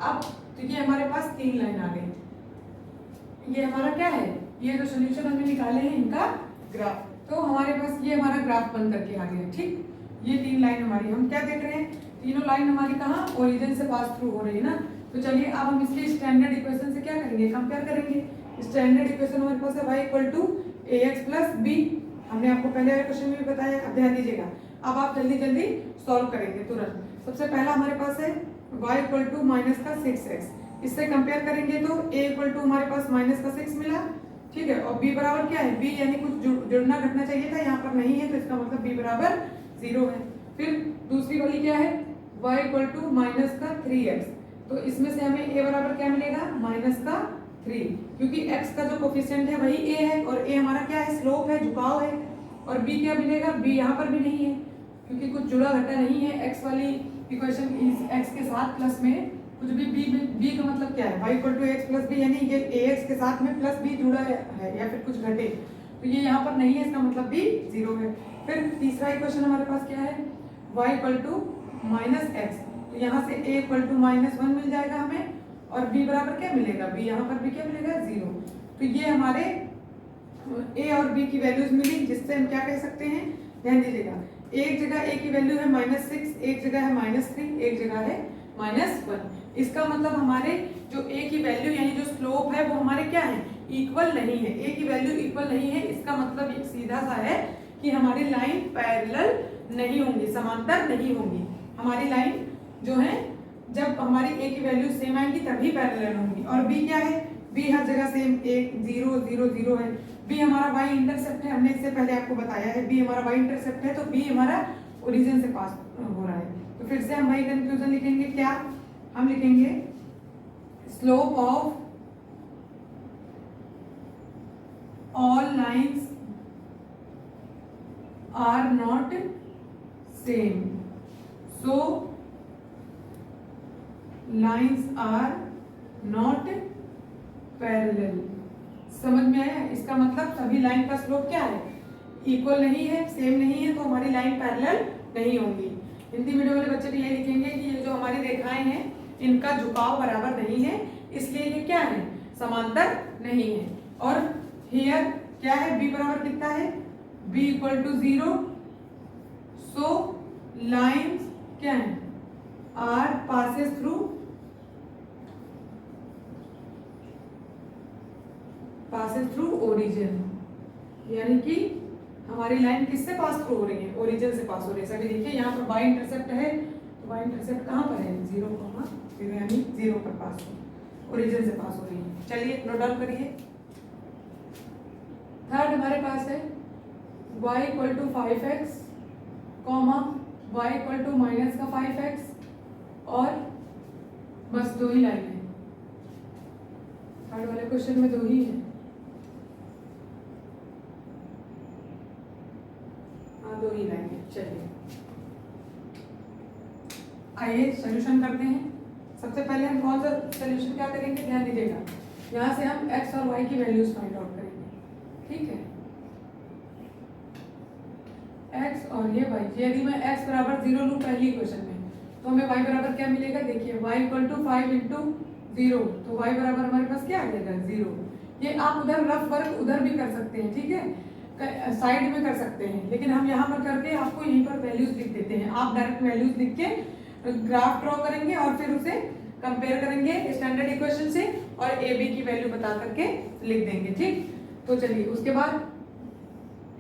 अब तो ये हमारे पास 3 लाइन आ गई, ये हमारा क्या है, ये जो सॉल्यूशन हमने निकाले हैं इनका ग्राफ, तो हमारे पास ये हमारा ग्राफ बन करके आ गया, ठीक। ये 3 लाइन हमारी, हम क्या देख रहे हैं, तीनों लाइन हमारी कहाँ, ओरिजिन से पास थ्रू हो रही है ना। तो चलिए अब हम इसके स्टैंडर्ड इक्वेशन से क्या करेंगे, कंपेयर करेंगे। स्टैंडर्ड इक्वेशन हमारे पास है y equal to ax plus b, हमने आपको पहले वाले क्वेश्चन में भी बताया। अब ध्यान दीजिएगा, अब आप जल्दी जल्दी सॉल्व करेंगे तुरंत। सबसे पहला हमारे पास है y इक्वल टू -6x, इससे कंपेयर करेंगे तो a इक्वल टू हमारे पास -6 मिला, ठीक है, और b बराबर क्या है, b यानी कुछ जुड़ना घटना चाहिए था, यहाँ पर नहीं है, तो इसका मतलब b बराबर 0 है। फिर दूसरी वाली क्या है, y इक्वल टू -3x, तो इसमें से हमें a बराबर क्या मिलेगा, -3, क्योंकि x का जो कोफिशिएंट है वही a है, और a हमारा क्या है, स्लोप है, झुकाव है। और b क्या मिलेगा, b यहाँ पर भी नहीं है क्योंकि कुछ जुड़ा घटा नहीं है। x वाली इक्वेशन इस x के साथ प्लस में कुछ भी b का मतलब क्या है, y equal to x plus b, यानी ये ax के साथ में प्लस b जुड़ा है या फिर कुछ घटे, तो ये यहाँ पर नहीं है, इसका मतलब b 0 है। फिर तीसरा इक्वेशन हमारे पास क्या है, y इक्वल टू -x, तो यहाँ से a इक्वल टू -1 मिल जाएगा हमें, और b बराबर क्या मिलेगा, b यहाँ पर भी क्या मिलेगा, 0। तो ये हमारे a और b की वैल्यूज मिली, जिससे हम क्या कह सकते हैं, ध्यान दीजिएगा, एक जगह a की वैल्यू है -6, एक जगह है -3, एक जगह है -1। इसका मतलब हमारे जो a की वैल्यू यानी जो स्लोप है वो हमारे क्या है, इक्वल नहीं है, ए की वैल्यू इक्वल नहीं है, इसका मतलब एक सीधा सा है कि हमारी लाइन पैरेलल नहीं होंगी, समांतर नहीं होंगी। हमारी लाइन जो है जब हमारी ए की वैल्यू सेम आएंगी तभी पैरेलल होंगी। और बी क्या है, बी हर जगह सेम 1 0 0 0 है। बी हमारा वाई इंटरसेप्ट है, हमने इससे पहले आपको बताया है बी हमारा वाई इंटरसेप्ट है, तो बी हमारा ओरिजिन से पास हो रहा है। तो फिर से हम वही कंक्लूजन लिखेंगे, क्या हम लिखेंगे, slope of all lines are not same, so lines are not parallel। समझ में आया? इसका मतलब सभी लाइन का स्लोप क्या है, इक्वल नहीं है, सेम नहीं है, तो हमारी लाइन पैरेलल नहीं होंगी। हिंदी मीडियम वाले बच्चे भी ये लिखेंगे कि ये जो हमारी रेखाएं हैं इनका झुकाव बराबर नहीं है, इसलिए ये क्या है, समांतर नहीं है। और हियर क्या है, b बराबर कितना है, b equal to 0, so lines क्या है, आर पासेस थ्रू ओरिजिन, यानी कि हमारी लाइन किससे पास थ्रू हो रही है, ओरिजिन से पास हो रही है। सभी देखिए यहाँ पर y इंटरसेप्ट है, तो y इंटरसेप्ट कहाँ पर है, 0, 0 यानी 0 पर पास हो, ओरिजिन से पास हो रही है। चलिए नोट डाउन करिए। थर्ड हमारे पास है y इक्वल टू 5x कॉमा y इक्वल टू माइनस का 5x और बस दो ही लाइन है। थर्ड वाले क्वेश्चन में दो ही है, हाँ दो ही लाइन है। चलिए आइए सॉल्यूशन करते हैं। सबसे पहले हम कौन सा सॉल्यूशन क्या करेंगे, ध्यान दीजिएगा, यहाँ से हम x और y की वैल्यूज फाइंड आउट करेंगे, ठीक है। x और ये y, यदि मैं x बराबर 0 लूँ पहली इक्वेशन में, तो हमें y बराबर क्या मिलेगा, देखिए y इक्वल टू 5 इंटू 0, तो y बराबर हमारे पास क्या आ जाएगा, 0। ये आप उधर रफ वर्क उधर भी कर सकते हैं, ठीक है, साइड में कर सकते हैं, लेकिन हम यहाँ पर करके आपको यहीं पर वैल्यूज लिख देते हैं। आप डायरेक्ट वैल्यूज लिख के ग्राफ ड्रॉ करेंगे और फिर उसे कंपेयर करेंगे स्टैंडर्ड इक्वेशन से और ए बी की वैल्यू बता करके लिख देंगे, ठीक। तो चलिए उसके बाद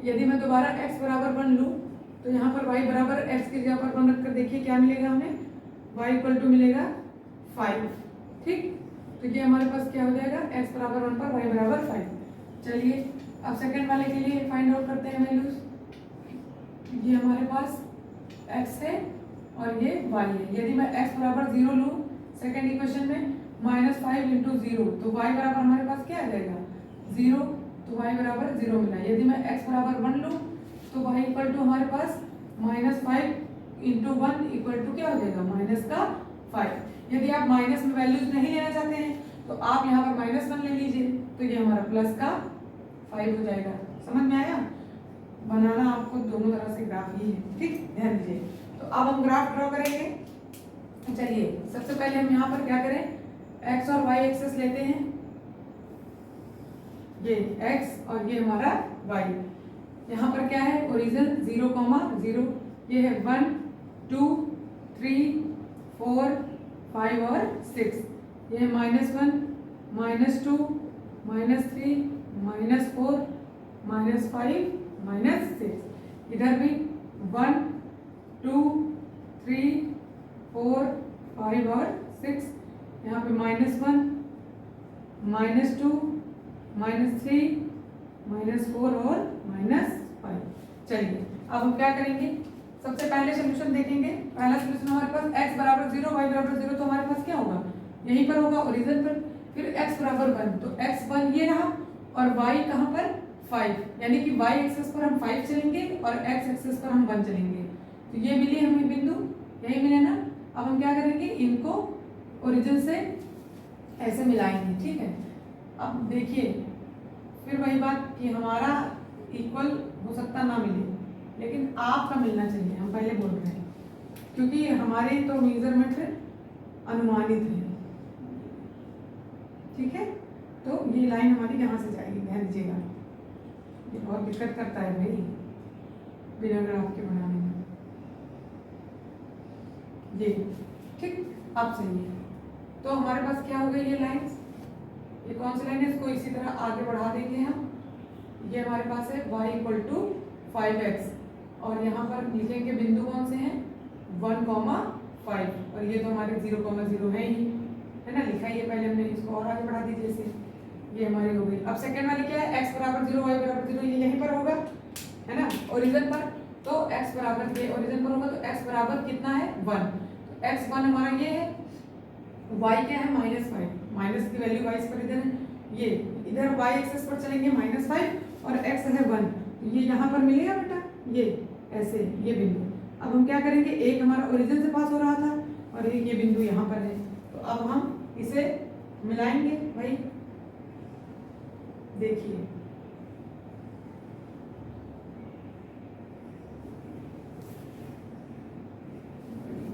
यदि मैं दोबारा x बराबर 1 लूँ, तो यहाँ पर y बराबर x की जगह पर 1 रखकर देखिए क्या मिलेगा हमें, y इक्वल टू मिलेगा 5, ठीक। तो ये हमारे पास क्या हो जाएगा, x बराबर 1 पर y बराबर 5। चलिए अब सेकंड वाले के लिए फाइंड आउट करते हैं वैल्यूज। ये हमारे पास x है और ये y है। यदि मैं x बराबर 0 लूँ सेकंड इक्वेशन में, -5 इंटू 0, तो y बराबर हमारे पास क्या आ जाएगा, 0, तो y बराबर 0 मिला। यदि मैं x बराबर 1 लूँ, तो y इक्वल टू हमारे पास -5 इंटू 1 इक्वल टू क्या हो जाएगा, -5। यदि आप माइनस में वैल्यूज नहीं लेना चाहते हैं तो आप यहाँ पर -1 ले लीजिए, तो ये हमारा प्लस का 5 हो जाएगा। समझ में आया? बनाना आपको दोनों तरह से ग्राफ ही है, ठीक, ध्यान दीजिए। तो अब हम ग्राफ ड्रॉ करेंगे। चलिए सबसे पहले हम यहाँ पर क्या करें, x और y एक्सेस लेते हैं, ये x और ये हमारा y। यहाँ पर क्या है, ओरिजिन 0, 0, ये है 1 2 3 4 5 और 6, ये है -1 -2 -3 -4 -5 -6। इधर भी 1 2 3 4 5 और 6, यहाँ पे -1 -2 -3 -4 और -5। चलिए अब हम क्या करेंगे, सबसे पहले सोल्यूशन देखेंगे। पहला सोल्यूशन हमारे पास x बराबर 0 y बराबर 0, तो हमारे पास क्या होगा, यहीं पर होगा ओरिजिन पर। फिर x बराबर 1, तो x 1 ये रहा और y कहाँ पर 5, यानी कि y एक्सेस पर हम 5 चलेंगे और x एक्सेस पर हम 1 चलेंगे। तो ये मिली हमें बिंदु, यही मिले ना। अब हम क्या करेंगे, इनको ओरिजिन से ऐसे मिलाएंगे, ठीक है। अब देखिए फिर वही बात कि हमारा इक्वल हो सकता ना मिले, लेकिन आपका मिलना चाहिए, हम पहले बोल रहे हैं, क्योंकि हमारे तो मेजरमेंट अनुमानित है, ठीक है। तो ये लाइन हमारी यहाँ से जाएगी, ध्यान दीजिएगा, ये बहुत दिक्कत करता है भाई बिना ग्राफ के बनाने में, ये ठीक। अब सही है, तो हमारे पास क्या हो गई ये लाइंस, ये कौन सी लाइन है, इसको इसी तरह आगे बढ़ा देंगे हम। ये हमारे पास है y इक्वल टू 5x और यहाँ पर लिखेंगे बिंदु कौन से हैं 1,5 और ये तो हमारे 0,0 है ही, है ना, लिखा ही है पहले हमने, इसको और आगे बढ़ा दीजिए इसे, ये हमारी हो गई। अब सेकंड वाली क्या है, x बराबर 0 y बराबर 0, ये यहीं पर होगा, है ना, ओरिजिन पर। तो x बराबर ये ओरिजिन पर होगा तो x बराबर कितना है 1, तो x 1 हमारा ये है, y क्या है -5, माइनस की वैल्यू y पर इधर है, ये इधर y एक्सिस पर चलेंगे -5 और x है 1, ये यहाँ पर मिलेगा बेटा, ये ऐसे ये बिंदु। अब हम क्या करेंगे, एक हमारा ओरिजिन से पास हो रहा था और एक ये बिंदु यहाँ पर है, तो अब हम इसे मिलाएंगे भाई, देखिए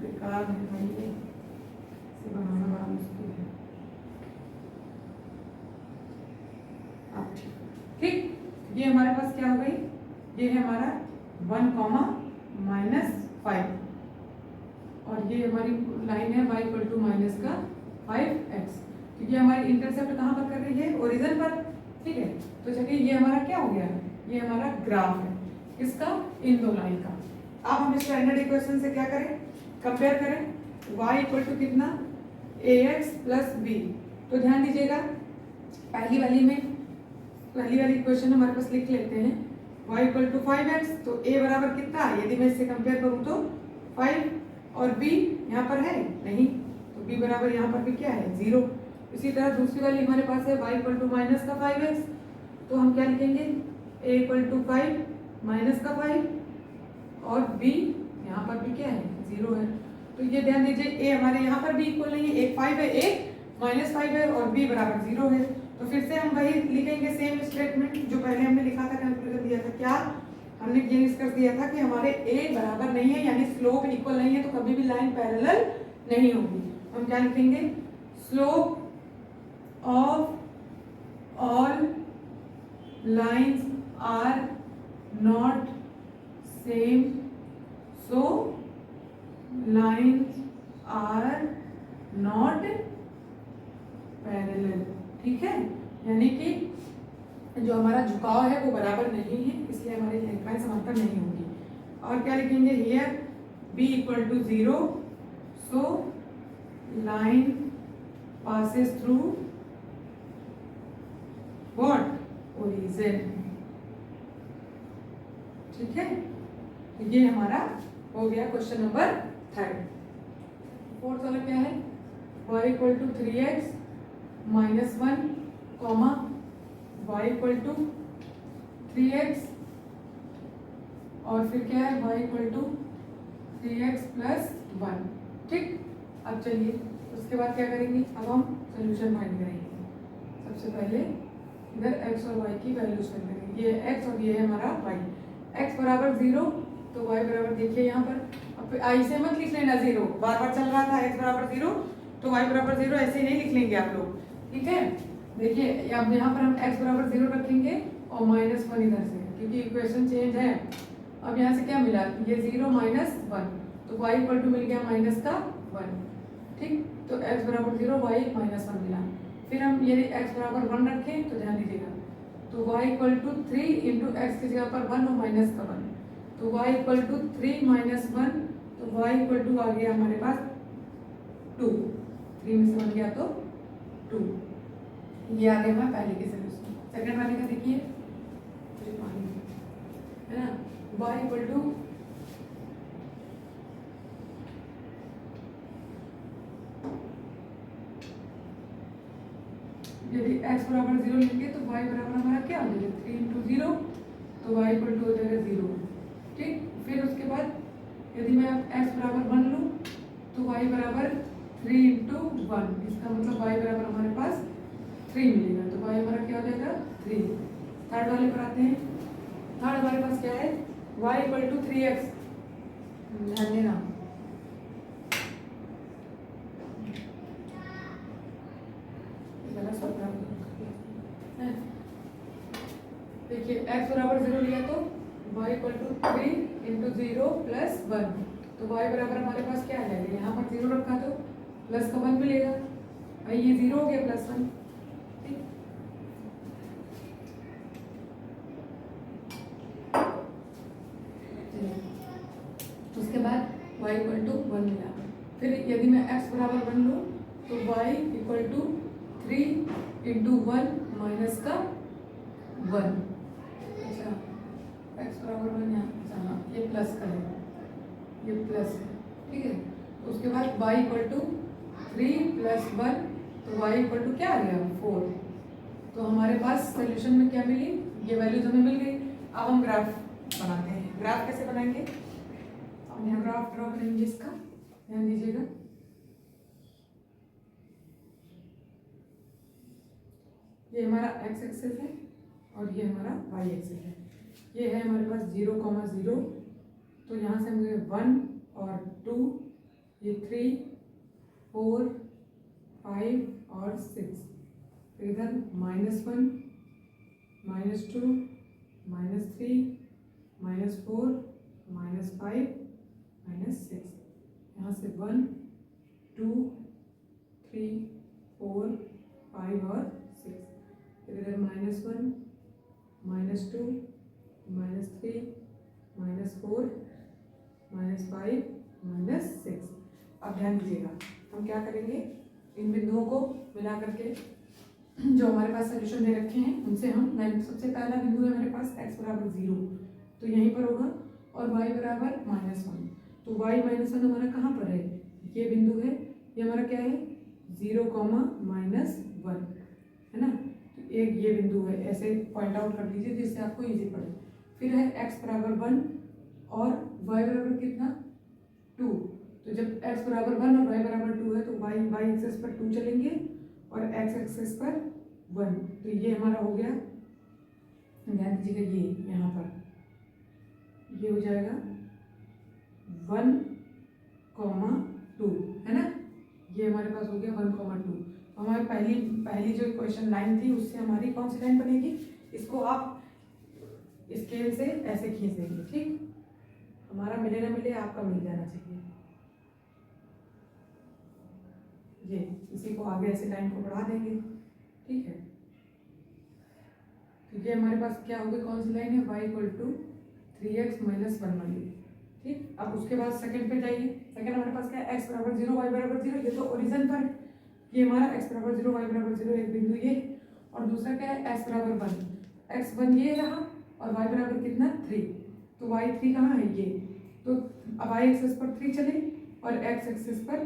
बेकार है भाई, ये इसे बनाना बड़ा मुश्किल है। अब ठीक, ये हमारे पास क्या हो गई, ये है हमारा 1,-5 और ये हमारी लाइन है y इक्वल टू माइनस का 5x, क्योंकि हमारी इंटरसेप्ट कहाँ पर कर रही है, ओरिजिन पर, ठीक है। तो चलिए ये हमारा क्या हो गया, ये हमारा ग्राफ है किसका, इन दो लाइन का। अब हम स्टैंडर्ड इक्वेशन से क्या करें, कंपेयर करें, y इक्वल टू कितना ax प्लस b। तो ध्यान दीजिएगा पहली वाली इक्वेशन हमारे पास लिख लेते हैं, y इक्वल टू 5x, तो a बराबर कितना, यदि मैं इससे कंपेयर करूं तो 5 और b यहाँ पर है नहीं, तो b बराबर यहाँ पर भी क्या है 0। इसी तरह दूसरी वाली हमारे पास है y इक्वल टू माइनस का 5x, तो हम क्या लिखेंगे a इक्वल टू 5 माइनस का 5 और b यहाँ पर भी क्या है 0 है। तो ये ध्यान दीजिए a हमारे यहाँ पर भी इक्वल नहीं है, एक 5 है एक -5 है और b बराबर 0 है। तो फिर से हम वही लिखेंगे सेम स्टेटमेंट जो पहले हमने लिखा था, कंक्लूजन दिया था, क्या हमने ये निष्कर्ष दिया था कि हमारे a बराबर नहीं है, यानी स्लोप इक्वल नहीं है, तो कभी भी लाइन पैरेलल नहीं होगी। हम क्या लिखेंगे, slope of all lines are not same, so lines are not parallel, ठीक है, यानी कि जो हमारा झुकाव है वो बराबर नहीं है, इसलिए हमारी रेखाएं समांतर नहीं होंगी। और क्या लिखेंगे, here b equal to 0, so line passes through what, origin, ठीक है। ये हमारा हो गया क्वेश्चन नंबर 3। फोर्थ वाला क्या है, y equal to 3x minus 1 comma y equal to 3x और फिर क्या है y equal to 3x plus 1, ठीक। अब चलिए उसके बाद क्या करेंगे, अब हम सोल्यूशन फाइंड करेंगे। सबसे पहले इधर x और y की वैल्यूज फाइंड करेंगे, ये x और ये है हमारा y। x बराबर 0 तो y बराबर, देखिए यहाँ पर अब आई से मत लिख लेना 0, बार बार चल रहा था x बराबर 0 तो y बराबर 0, ऐसे ही नहीं लिख लेंगे आप लोग, ठीक है। देखिए अब यहाँ पर हम x बराबर 0 रखेंगे और -1 इधर से, क्योंकि इक्वेशन चेंज है। अब यहाँ से क्या मिला, ये 0 -1 तो y इक्वल टू मिल गया माइनस का 1, ठीक। तो x बराबर 0 y -1 मिला। फिर हम यदि x बराबर 1 रखें तो ध्यान दीजिएगा, तो y equal to 3 into x की जगह पर 1 और माइनस का 1, तो y इक्वल टू 3 - 1, तो y इक्वल टू आ गया हमारे पास 2, 3 में से 1 गया तो 2। ये आ गया हमारा पहले के सोल्यूशन। सेकंड वाले का देखिए, है ना, y इक्वल टू यदि x बराबर 0 लेंगे तो y बराबर हमारा क्या हो जाएगा 3 इंटू 0, तो y इक्वल टू हो जाएगा 0, ठीक। फिर उसके बाद यदि मैं x बराबर 1 लूँ तो y बराबर 3 इंटू 1, इसका मतलब y बराबर हमारे पास 3 मिलेगा, तो y हमारा क्या हो जाएगा 3। थर्ड वाले पर आते हैं, थर्ड हमारे पास क्या है, y इक्वल टू 3x, ध्यान देना, देखिए x बराबर 0 लिया तो y equal to 3 into 0 plus 1, तो y बराबर हमारे पास क्या आ जाएगा, यहाँ पर 0 रखा तो प्लस का 1 मिलेगा, भाई ये 0 हो गया प्लस 1, ठीक। उसके बाद y इक्वल टू 1 मिला। फिर यदि मैं x बराबर 1 लूँ तो y equal to 3 into 1 minus का 1। अच्छा, x बराबर 1 यहाँ, अच्छा हाँ ये प्लस का है, ये प्लस है, ठीक है। तो उसके बाद y इक्वल टू 3 प्लस 1, तो y इक्वल टू क्या आ गया 4। तो हमारे पास सोल्यूशन में क्या मिली, ये वैल्यूज हमें मिल गई। अब हम ग्राफ बनाते हैं। ग्राफ कैसे बनाएंगे, हम यहाँ ग्राफ ड्रॉ करेंगे इसका, ध्यान दीजिएगा। ये हमारा x एक्सिस है और ये हमारा y एक्सिस है। ये है हमारे पास 0,0, तो यहाँ से मुझे 1 और 2, ये 3, 4, 5 और 6, फिर इधर -1, -2, -3, -4, -5, -6, यहाँ से 1, 2, 3, 4, 5 और 6, फिर इधर -1, -2, -3, -4, -5, -6। अब ध्यान दीजिएगा, हम क्या करेंगे, इन बिंदुओं को मिला करके जो हमारे पास सोल्यूशन दे रखे हैं उनसे हम सबसे पहला बिंदु है हमारे पास x बराबर 0, तो यहीं पर होगा, और y बराबर -1। तो y -1 हमारा कहाँ पर है, ये बिंदु है, ये हमारा क्या है 0, -1 है ना। तो एक ये बिंदु है, ऐसे पॉइंट आउट कर लीजिए जिससे आपको इजी पड़े। फिर है x बराबर 1 और y बराबर कितना 2। तो जब x बराबर 1 और y बराबर 2 है तो y एक्सिस पर 2 चलेंगे और x एक्सिस पर 1। तो ये हमारा हो गया, ध्यान दीजिएगा, ये यहाँ पर ये हो जाएगा 1,2 है ना। ये हमारे पास हो गया 1,2। हमारी पहली जो क्वेश्चन लाइन थी उससे हमारी कौन सी लाइन बनेगी, इसको आप स्केल से ऐसे खींच देंगे, ठीक। हमारा मिले ना मिले, आपका मिल जाना चाहिए। ये इसी को आगे ऐसे लाइन को बढ़ा देंगे, ठीक है। तो ये हमारे पास क्या होगी, कौन सी लाइन है, y इक्वल टू 3x - 1 वाली, ठीक। अब उसके बाद सेकंड पे जाइए। सेकंड हमारे पास क्या है, x बराबर 0, y बराबर 0, ये तो ओरिजिन पर ये हमारा x बराबर 0, y बराबर 0 एक बिंदु ये, और दूसरा क्या है x बराबर 1, x1 ये रहा और y बराबर कितना 3। तो y3 कहाँ है, ये। तो अब y एक्सिस पर 3 चले और x एक्सिस पर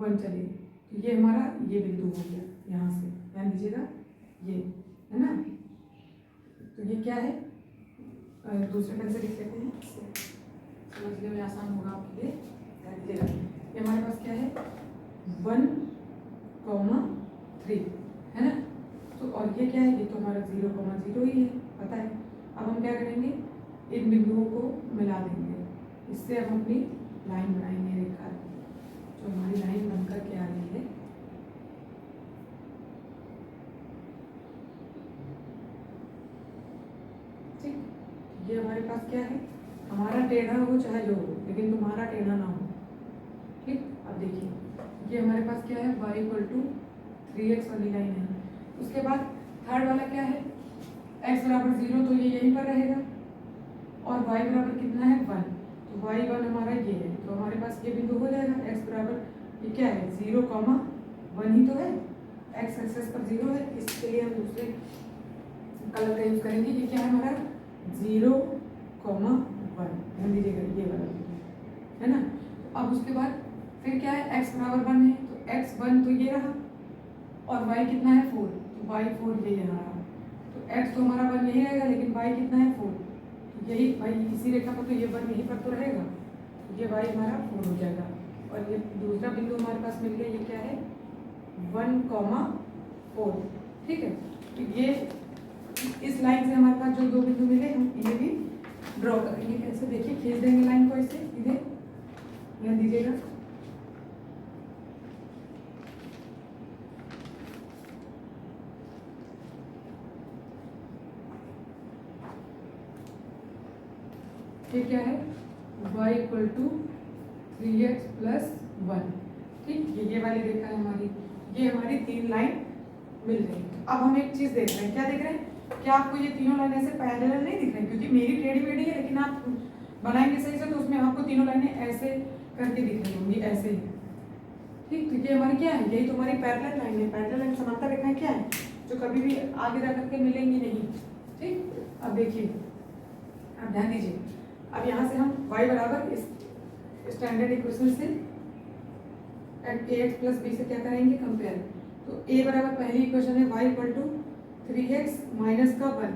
1 चले, तो ये हमारा ये बिंदु हो गया यहाँ से, ध्यान दीजिएगा, ये है ना। तो ये क्या है, दूसरे पेन से लिख लेते हैं, समझने में आसान होगा आपके लिए, ध्यान दीजिएगा। ये हमारे पास क्या है 1,3 है ना। तो और ये क्या है, ये तो हमारा 0,0 ही है, पता है। अब हम क्या करेंगे, इन बिंदुओं को मिला देंगे, इससे हम अपनी लाइन बनाएंगे, रेखा जो हमारी लाइन बनकर के आ रही है। ठीक, ये हमारे पास क्या है, हमारा टेढ़ा हो चाहे जो हो, लेकिन तुम्हारा टेढ़ा ना हो, ठीक। अब देखिए, ये हमारे पास क्या है, y इक्वल टू 3x वाली लाइन है। उसके बाद थर्ड वाला क्या है, x बराबर 0, तो ये यहीं पर रहेगा, और y बराबर कितना है 1, तो y1 हमारा ये है। तो हमारे पास ये बिंदु हो जाएगा, x बराबर ये क्या है 0,1 ही तो है, x एक्सिस पर 0 है, इसके लिए हम दूसरे कलर का यूज करेंगे। ये क्या है हमारा 0,1, ध्यान दीजिएगा, ये वाला है ना। अब उसके बाद फिर क्या है, x बराबर 1 है, तो x1 तो ये रहा, और y कितना है 4, तो y4 ये यहाँ रहा। तो x तो हमारा 1 यही रहेगा, लेकिन y कितना है 4, तो यही भाई इसी रेखा पर तो ये 1 यहीं पर तो रहेगा, तो ये y हमारा 4 हो जाएगा। और ये दूसरा बिंदु हमारे पास मिल गया, ये क्या है 1,4, ठीक है। तो ये इस लाइन से हमारे पास जो दो बिंदु मिले, हम ये भी ड्रॉ करेंगे। कैसे, देखिए, खींच देंगे लाइन को ऐसे, इधर ध्यान दीजिएगा। ये क्या है, y इक्वल टू 3x + 1, ठीक। ये वाली रेखा है हमारी, ये हमारी 3 लाइन मिल गई। अब हम एक चीज देख रहे हैं, क्या देख रहे हैं, क्या आपको ये तीनों लाइन ऐसे पैरेलल नहीं दिख रही, क्योंकि मेरी टेढ़ी मेढ़ी है, लेकिन आप बनाएंगे सही से तो उसमें आपको तीनों लाइनें ऐसे करके दिख रही होंगी, ऐसे ही। ठीक, तो ये हमारी क्या है, यही तो हमारी पैरेलल लाइन है। पैरेलल लाइन समांतर रेखाएं क्या है, जो कभी भी आगे जा करके मिलेंगी नहीं। ठीक, अब देखिए, अब ध्यान दीजिए, अब यहाँ से हम y बराबर इस स्टैंडर्ड इक्वेशन से ax प्लस बी से क्या करेंगे, कंपेयर। तो a बराबर पहली इक्वेशन है y equal to 3x minus का 1,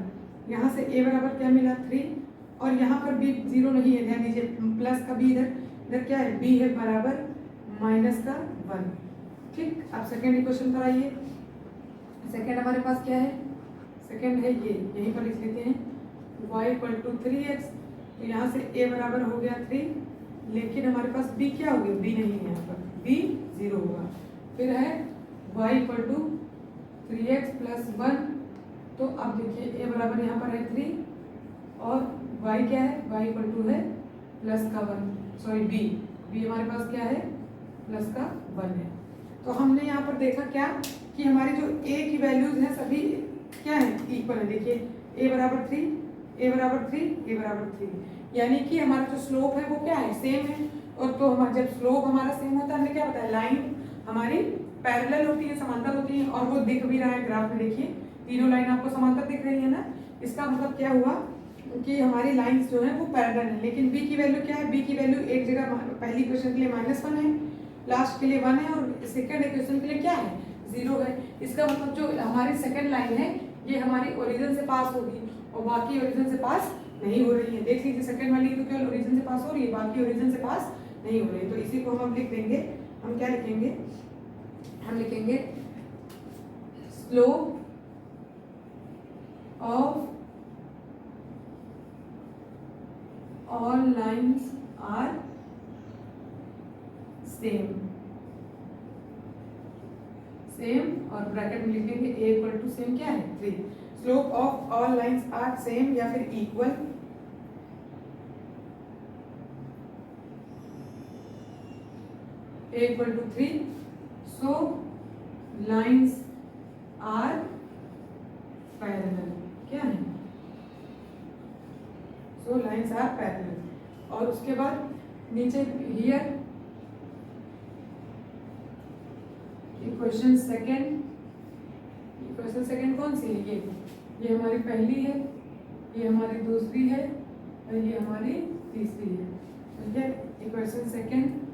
यहाँ से a बराबर क्या मिला 3, और यहाँ पर b जीरो नहीं है, ध्यान दीजिए, प्लस का b इधर क्या है, b है बराबर माइनस का 1। ठीक, अब सेकेंड इक्वेशन पर आइए। सेकेंड हमारे पास क्या है, सेकेंड है ये, यहीं पर लिख लेते हैं y इक्वल टू 3x, तो यहाँ से a बराबर हो गया 3, लेकिन हमारे पास b क्या हो गया, b नहीं है, यहाँ पर b 0 होगा। फिर है y equal to 3x plus 1, तो अब देखिए a बराबर यहाँ पर है 3 और y क्या है, y इक्वल टू है प्लस का 1, सॉरी b हमारे पास क्या है, प्लस का 1 है। तो हमने यहाँ पर देखा क्या कि हमारी जो a की वैल्यूज हैं सभी क्या है, इक्वल है। देखिए a बराबर 3, a बराबर 3, a बराबर 3, यानी कि हमारा जो स्लोप है वो क्या है, सेम है। और तो हमारा जब स्लोप हमारा सेम होता है, हमने क्या बताया, लाइन हमारी पैरेलल होती है, समांतर होती है, और वो दिख भी रहा है ग्राफ में। देखिए तीनों लाइन आपको समांतर दिख रही है ना, इसका मतलब क्या हुआ कि हमारी लाइंस जो है वो पैरेलल है। लेकिन b की वैल्यू क्या है, b की वैल्यू एक जगह पहली इक्वेशन के लिए -1 है, लास्ट के लिए 1 है, और सेकंड इक्वेशन के लिए क्या है, 0 है। इसका मतलब जो हमारी सेकंड लाइन है ये हमारी ओरिजिन से पास होगी, और बाकी ओरिजिन से पास नहीं हो रही है। देख लीजिए सेकंड वाली तो केवल ओरिजिन से पास हो रही है, बाकी ओरिजिन से पास नहीं हो रही है। तो इसी को हम लिख देंगे, हम क्या लिखेंगे, हम लिखेंगे slope of all lines are same, same, और ब्रैकेट में लिखेंगे a इक्वल टू सेम क्या है 3। Slope of all lines are same या फिर equal, a equal to 3, so lines are parallel, क्या है, सो लाइंस आर पैरेलल। और उसके बाद नीचे here equation second, equation second कौन सी है, ये हमारी पहली है, ये हमारी दूसरी है, और ये हमारी तीसरी है। ठीक है, equation second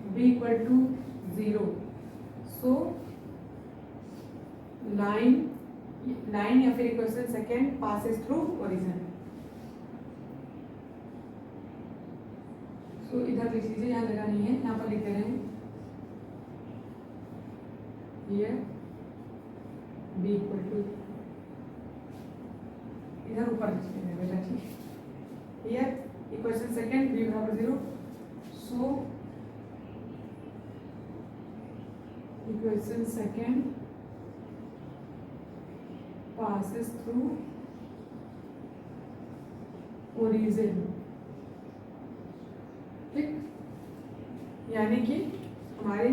b equal to 0, so line या फिर equation second passes through origin. So इधर लिख लीजिए, यहाँ जगह नहीं है, यहाँ पर लिख दे रहे हैं ये b इक्वल टू, इधर ऊपर लिख देंगे बेटा, ठीक है। इक्वेशन सेकेंड b बराबर 0, so equation second passes through origin। ठीक, यानी कि हमारे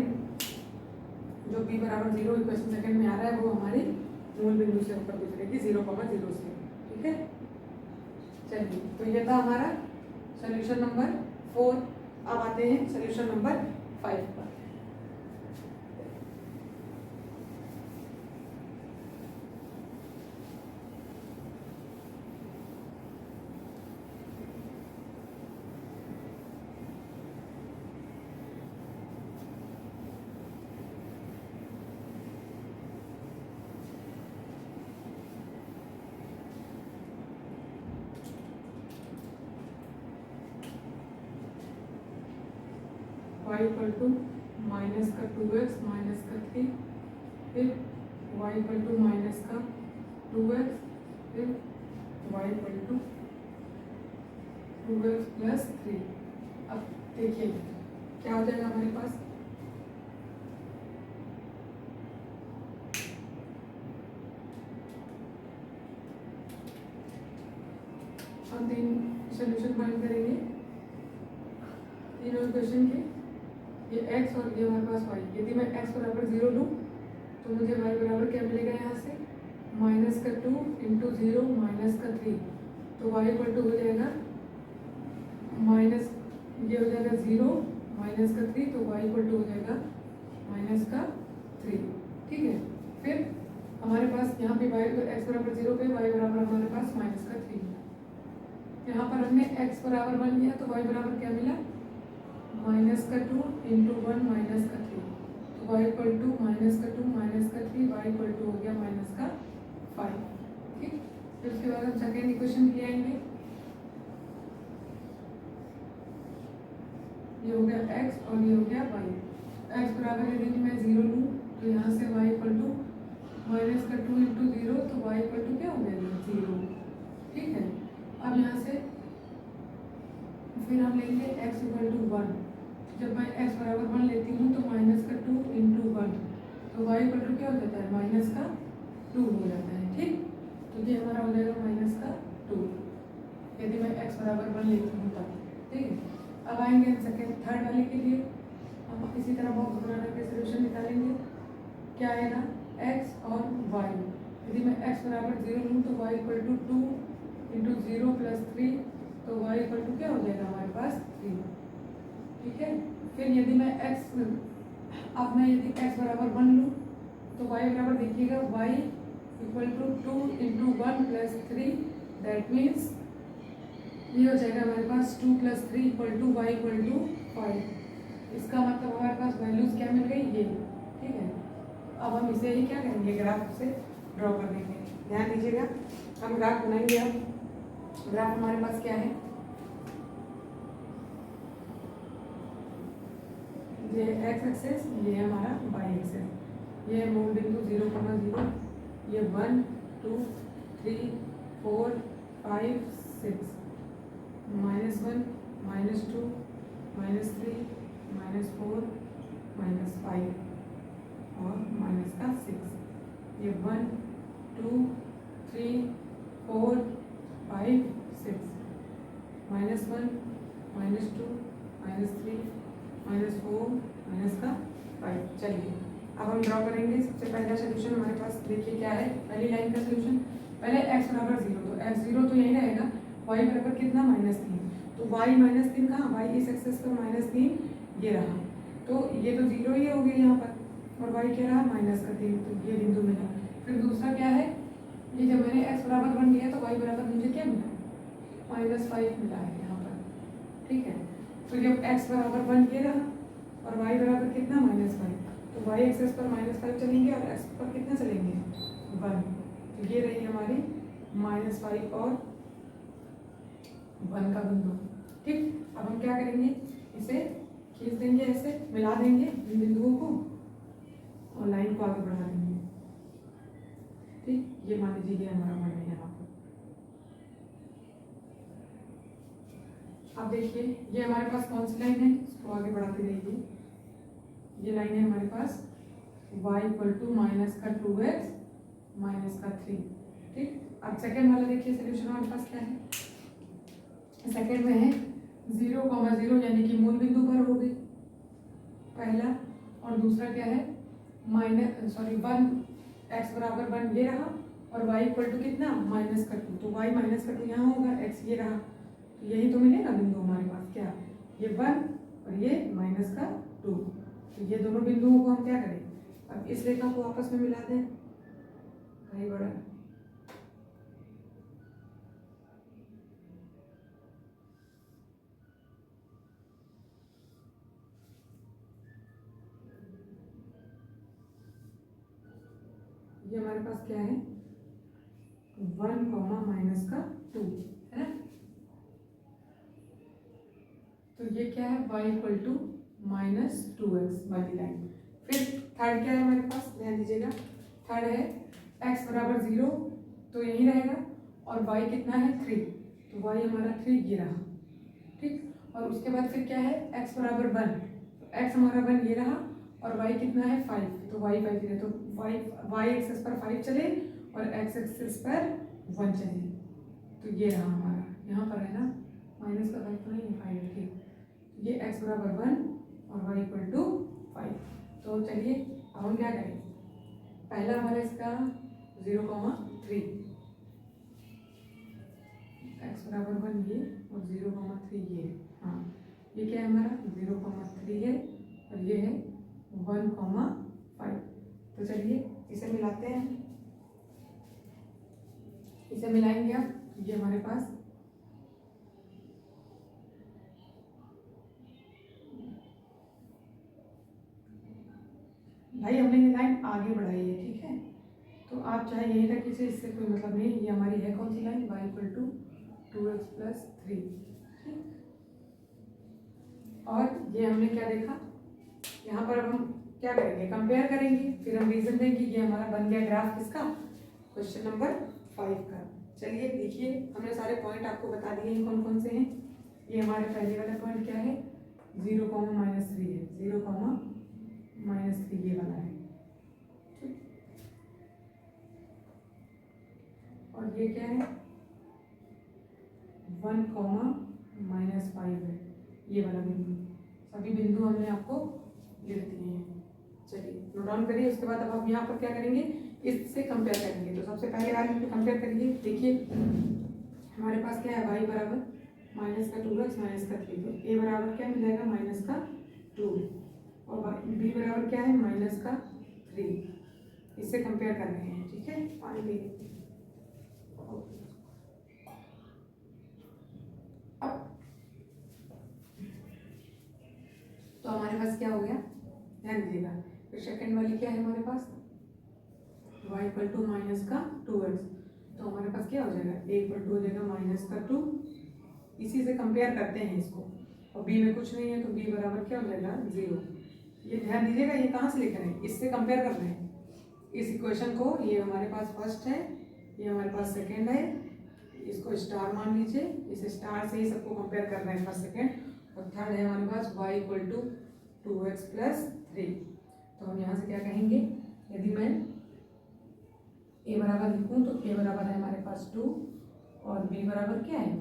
जो b बराबर 0 इक्वेशन सेकंड में आ रहा है वो हमारे मूल बिंदु से ऊपर गुजरेगी 0,0 से। ठीक है, चलिए, तो ये था हमारा सॉल्यूशन नंबर 4। अब आते हैं सॉल्यूशन नंबर 5 पर। y इक्वल टू माइनस का 2x माइनस का 3, फिर y इक्वल टू माइनस का 2x, फिर y equal to 2x plus 3। अब देखिए क्या हो जाएगा हमारे पास, हम 3 सोल्यूशन फाइंड करेंगे तीनों इक्वेशन के, ये x और ये हमारे पास y। यदि मैं x बराबर 0 लूँ तो मुझे y बराबर क्या मिलेगा, यहाँ से माइनस का 2 इंटू 0 माइनस का 3, तो y इक्वल टू हो जाएगा माइनस ये हो जाएगा 0 माइनस का 3, तो y इक्वल टू हो जाएगा माइनस का 3। ठीक है, फिर हमारे पास यहाँ पे y x बराबर 0 पे y बराबर हमारे पास माइनस का 3। यहाँ पर हमने x बराबर 1 लिया तो y बराबर क्या मिला, माइनस का 2 इंटू 1 माइनस का 3, तो y इक्वल टू माइनस का 2 माइनस का 3, y इक्वल टू हो गया माइनस का 5। ठीक, फिर उसके बाद हम सेकेंड इक्वेशन ले आएंगे। ये हो गया x और ये हो गया y। x बराबर यदि मैं 0 लूँ तो यहाँ से y इक्वल टू माइनस का 2 इंटू 0, तो y इक्वल टू क्या हो गया 0। ठीक है, अब यहाँ से फिर हम लेंगे x इक्वल टू 1। जब मैं x बराबर 1 लेती हूँ तो माइनस का 2 इंटू 1, तो y इक्वल टू क्या हो जाता है, माइनस का 2 हो जाता है। ठीक, तो ये हमारा हो जाएगा माइनस का 2 यदि मैं x बराबर 1 लेती हूँ तब। ठीक है, अब आएंगे सेकेंड थर्ड वाले के लिए, हम इसी तरह बॉक्स बना करके सोल्यूशन निकालेंगे। क्या आएगा, x और y। यदि मैं x बराबर 0 लूँ तो y equal to 2 into 0 plus 3, तो y इक्वल टू क्या हो जाएगा हमारे पास 3। ठीक है, फिर यदि मैं x अब मैं यदि x बराबर 1 लूँ तो y बराबर देखिएगा y equal to 2 into 1 plus 3, that means ये हो जाएगा हमारे पास 2 plus 3 equal to y equal to 5। इसका मतलब हमारे पास वैल्यूज क्या मिल गई, ये। ठीक है, अब हम इसे ही क्या करेंगे, ग्राफ से ड्रॉ कर देंगे। ध्यान दीजिएगा, हम ग्राफ बनाएंगे। अब ग्राफ हमारे पास क्या है, ये x एक्सेस, ये है हमारा y एक्सेस। ये है मूल बिंदु 0, 0, ये 1 2 3 4 5 6, -1 -2 -3 -4 -5 और माइनस का 6। ये 1 2 3 4 5 6, -1 -2 -3 -4 माइनस का 5। चलिए अब हम ड्रॉ करेंगे। सबसे पहला सोल्यूशन हमारे पास देखिए क्या है, पहली लाइन का सोल्यूशन। पहले x बराबर 0, तो x 0 तो यही रहेगा। y बराबर कितना, -3, तो y -3 कहाँ, y इस एक्सेस पर -3 ये रहा, तो ये तो 0 ही हो गया यहाँ पर, और y क्या रहा, -3, तो ये बिंदु मिला। फिर दूसरा क्या है, ये जब मैंने x बराबर 1 लिया तो y बराबर मुझे क्या मिला, -5 मिला है यहाँ पर। ठीक है, तो जब x बराबर 1 ये रहा और y बराबर कितना, -5, तो y एक्सेस पर -5 चलेंगे और x पर कितना चलेंगे, 1, तो ये रही हमारी -5 और 1 का बिंदु। ठीक, अब हम क्या करेंगे, इसे खींच देंगे, ऐसे मिला देंगे इन बिंदुओं को और लाइन को आगे बढ़ा देंगे। ठीक, ये मान लीजिए ये हमारा बन है यहाँ पर। अब देखिए ये हमारे पास कौन सी लाइन है, इसको आगे बढ़ाते रहिए। ये लाइन है हमारे पास y इक्वल टू माइनस का 2x माइनस का 3। ठीक, अब सेकेंड वाला देखिए सोल्यूशन हमारे पास क्या है। सेकेंड में है 0, 0 यानी कि मूल बिंदु पर होगी पहला, और दूसरा क्या है, 1 x बराबर 1 ये रहा और y इक्वल टू कितना, -2, तो y -2 यहाँ होगा, x ये रहा, तो यही तो मिलेगा बिंदु हमारे पास, क्या, ये 1 और ये -2। तो ये दोनों बिंदुओं को हम क्या करें, अब इस रेखा को आपस में मिला दें, भाई बड़ा। ये हमारे पास क्या है, 1, -2 है ना, तो ये क्या है, y इक्वल टू -2x वाली लाइन। फिर थर्ड क्या है हमारे पास, ध्यान दीजिएगा, थर्ड है x बराबर 0, तो यही रहेगा, और y कितना है 3, तो y हमारा 3 ये रहा। ठीक, और उसके बाद फिर क्या है, x बराबर 1, तो x हमारा 1 ये रहा और y कितना है 5, तो y 5 ये, तो y एक्सेस पर 5 चले और x एक्सेस पर 1 चले, तो ये रहा हमारा, यहाँ पर है ना, माइनस का 5 तो नहीं है, 5 है। ठीक, ये x बराबर 1 और y इक्वल टू 5। तो चलिए अब हम क्या करें, पहला हमारा इसका 0,3, x बराबर 1 ये और 0,3 ये, हाँ, ये क्या है हमारा 0,3 है और ये है 1,5। तो चलिए इसे मिलाते हैं। इसे मिलाएंगे आप, ये हमारे पास भाई हमने ये लाइन आगे बढ़ाई है, ठीक है। तो आप चाहे यहीं तक खींचे, इससे कोई मतलब नहीं। ये हमारी है कौन सी line, y equal to 2x plus 3, ठीक। और ये हमने क्या देखा, यहाँ पर अब हम क्या करेंगे, कंपेयर करेंगे, फिर हम रीजन देंगे। ये हमारा बन गया ग्राफ किसका, क्वेश्चन नंबर 5 का। चलिए देखिए, हमने सारे पॉइंट आपको बता दिए हैं कौन कौन से हैं। ये हमारे पहले वाला पॉइंट क्या है, 0,-3 है, 0,-3 ये वाला है, ठीक। और ये क्या है, 1,-5 है, ये वाला बिंदु। सभी बिंदु हमने आपको लिख दिए हैं। चलिए नोट डाउन करिए। उसके बाद अब हम यहाँ पर क्या करेंगे, इससे कंपेयर करेंगे। तो सबसे पहले वाले पे कंपेयर करिए। देखिए हमारे पास क्या है, y बराबर -2x -3। तो a बराबर क्या मिल जाएगा, -2, और b बराबर क्या है, -3। इससे कंपेयर कर रहे हैं, ठीक है। पानी पी तो हमारे पास क्या हो गया, ध्यान दीजिएगा। फिर सेकंड वाली क्या है हमारे पास, y इक्वल टू -2x। तो हमारे पास क्या हो जाएगा, a इक्वल टू हो जाएगा -2। इसी से कंपेयर करते हैं इसको, और b में कुछ नहीं है तो b बराबर क्या हो जाएगा, 0। ये ध्यान दीजिएगा, ये कहाँ से लिख रहे हैं, इससे कंपेयर कर रहे हैं इस इक्वेशन को। ये हमारे पास फर्स्ट है, ये हमारे पास सेकेंड है, इसको स्टार मान लीजिए। इस स्टार से ही सबको कंपेयर कर रहे हैं, फर्स्ट सेकेंड। और थर्ड है हमारे पास y equal to 2x plus 3। तो हम यहाँ से क्या कहेंगे, यदि मैं a बराबर लिखूँ तो a बराबर है हमारे पास 2, और b बराबर क्या है,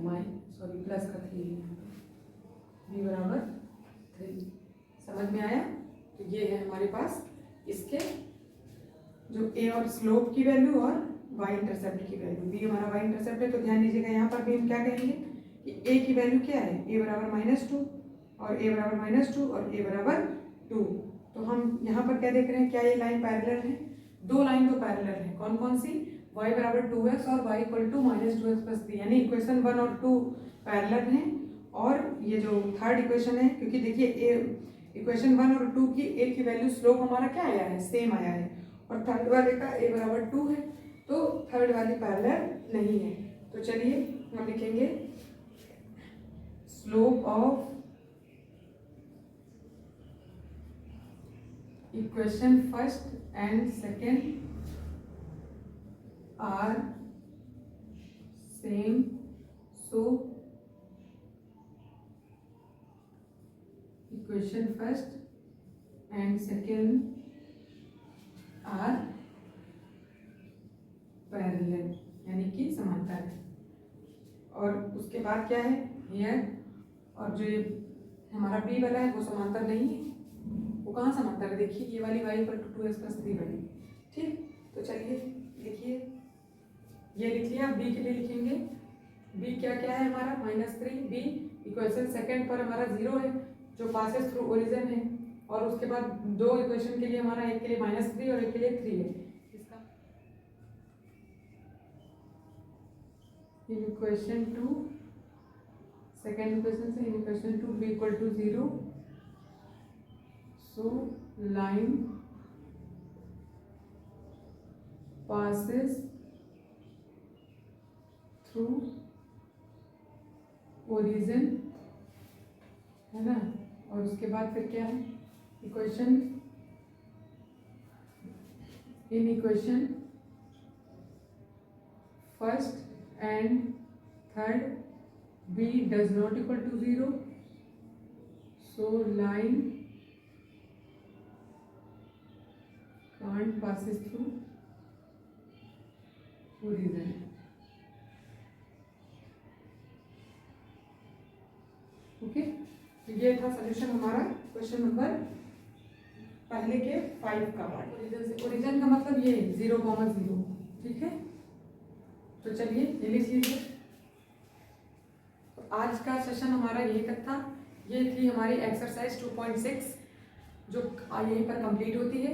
प्लस का 3 है, b बराबर 3। समझ में आया। तो ये है हमारे पास इसके जो a और स्लोप की वैल्यू और y इंटरसेप्ट की वैल्यू। b हमारा y इंटरसेप्ट है, तो ध्यान दीजिएगा यहाँ पर भी हम क्या कहेंगे कि a की वैल्यू क्या है, a बराबर -2, और a बराबर -2 और a बराबर 2। तो हम यहाँ पर क्या देख रहे हैं, क्या ये लाइन पैरेलल है, दो लाइन तो पैरेलल है। कौन कौन सी, y बराबर 2x और y equal to -2x plus 3, यानी इक्वेशन 1 और 2 पैरेलल हैं। और ये जो थर्ड इक्वेशन है, क्योंकि देखिए इक्वेशन 1 और 2 की एक ही वैल्यू स्लोप हमारा क्या आया है, सेम आया है, और थर्ड वाले का a बराबर 2 है, तो थर्ड वाली पैरेलल नहीं है। तो चलिए हम लिखेंगे slope of equation first and second are same, so equation first and second are parallel, यानी कि समांतर है। और उसके बाद क्या है, हियर, और जो ये हमारा बी वाला है वो समांतर नहीं है। वो कहाँ समांतर है, देखिए ये वाली y equal to 2x plus 3 वाली, ठीक। तो चलिए लिखिए, ये लिख लिया। b के लिए लिखेंगे, b क्या क्या है हमारा, -3। b इक्वेशन सेकंड पर हमारा 0 है, जो पासेस थ्रू ओरिजिन है। और उसके बाद दो इक्वेशन के लिए हमारा, एक के लिए -3 और एक के लिए 3 है। इसका in equation two, second equation से in equation two b equal to 0, so line passes through origin, है ना। और उसके बाद फिर क्या है, equation, in equation first and third b does not equal to 0, so line can't passes through origin। Okay, तो ये था सॉल्यूशन हमारा क्वेश्चन नंबर पहले के 5 का पार्ट। ओरिजिन से, ओरिजिन का मतलब ये 0,0, ठीक है। तो चलिए ये लिख लीजिए। तो आज का सेशन हमारा यही तक था। ये थी हमारी एक्सरसाइज 2.6 जो यहीं पर कंप्लीट होती है।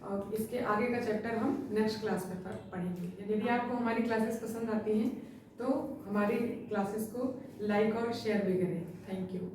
और इसके आगे का चैप्टर हम नेक्स्ट क्लास में पढ़ेंगे। यदि आपको हमारी क्लासेस पसंद आती हैं तो हमारी क्लासेस को लाइक और शेयर भी करें। Thank you.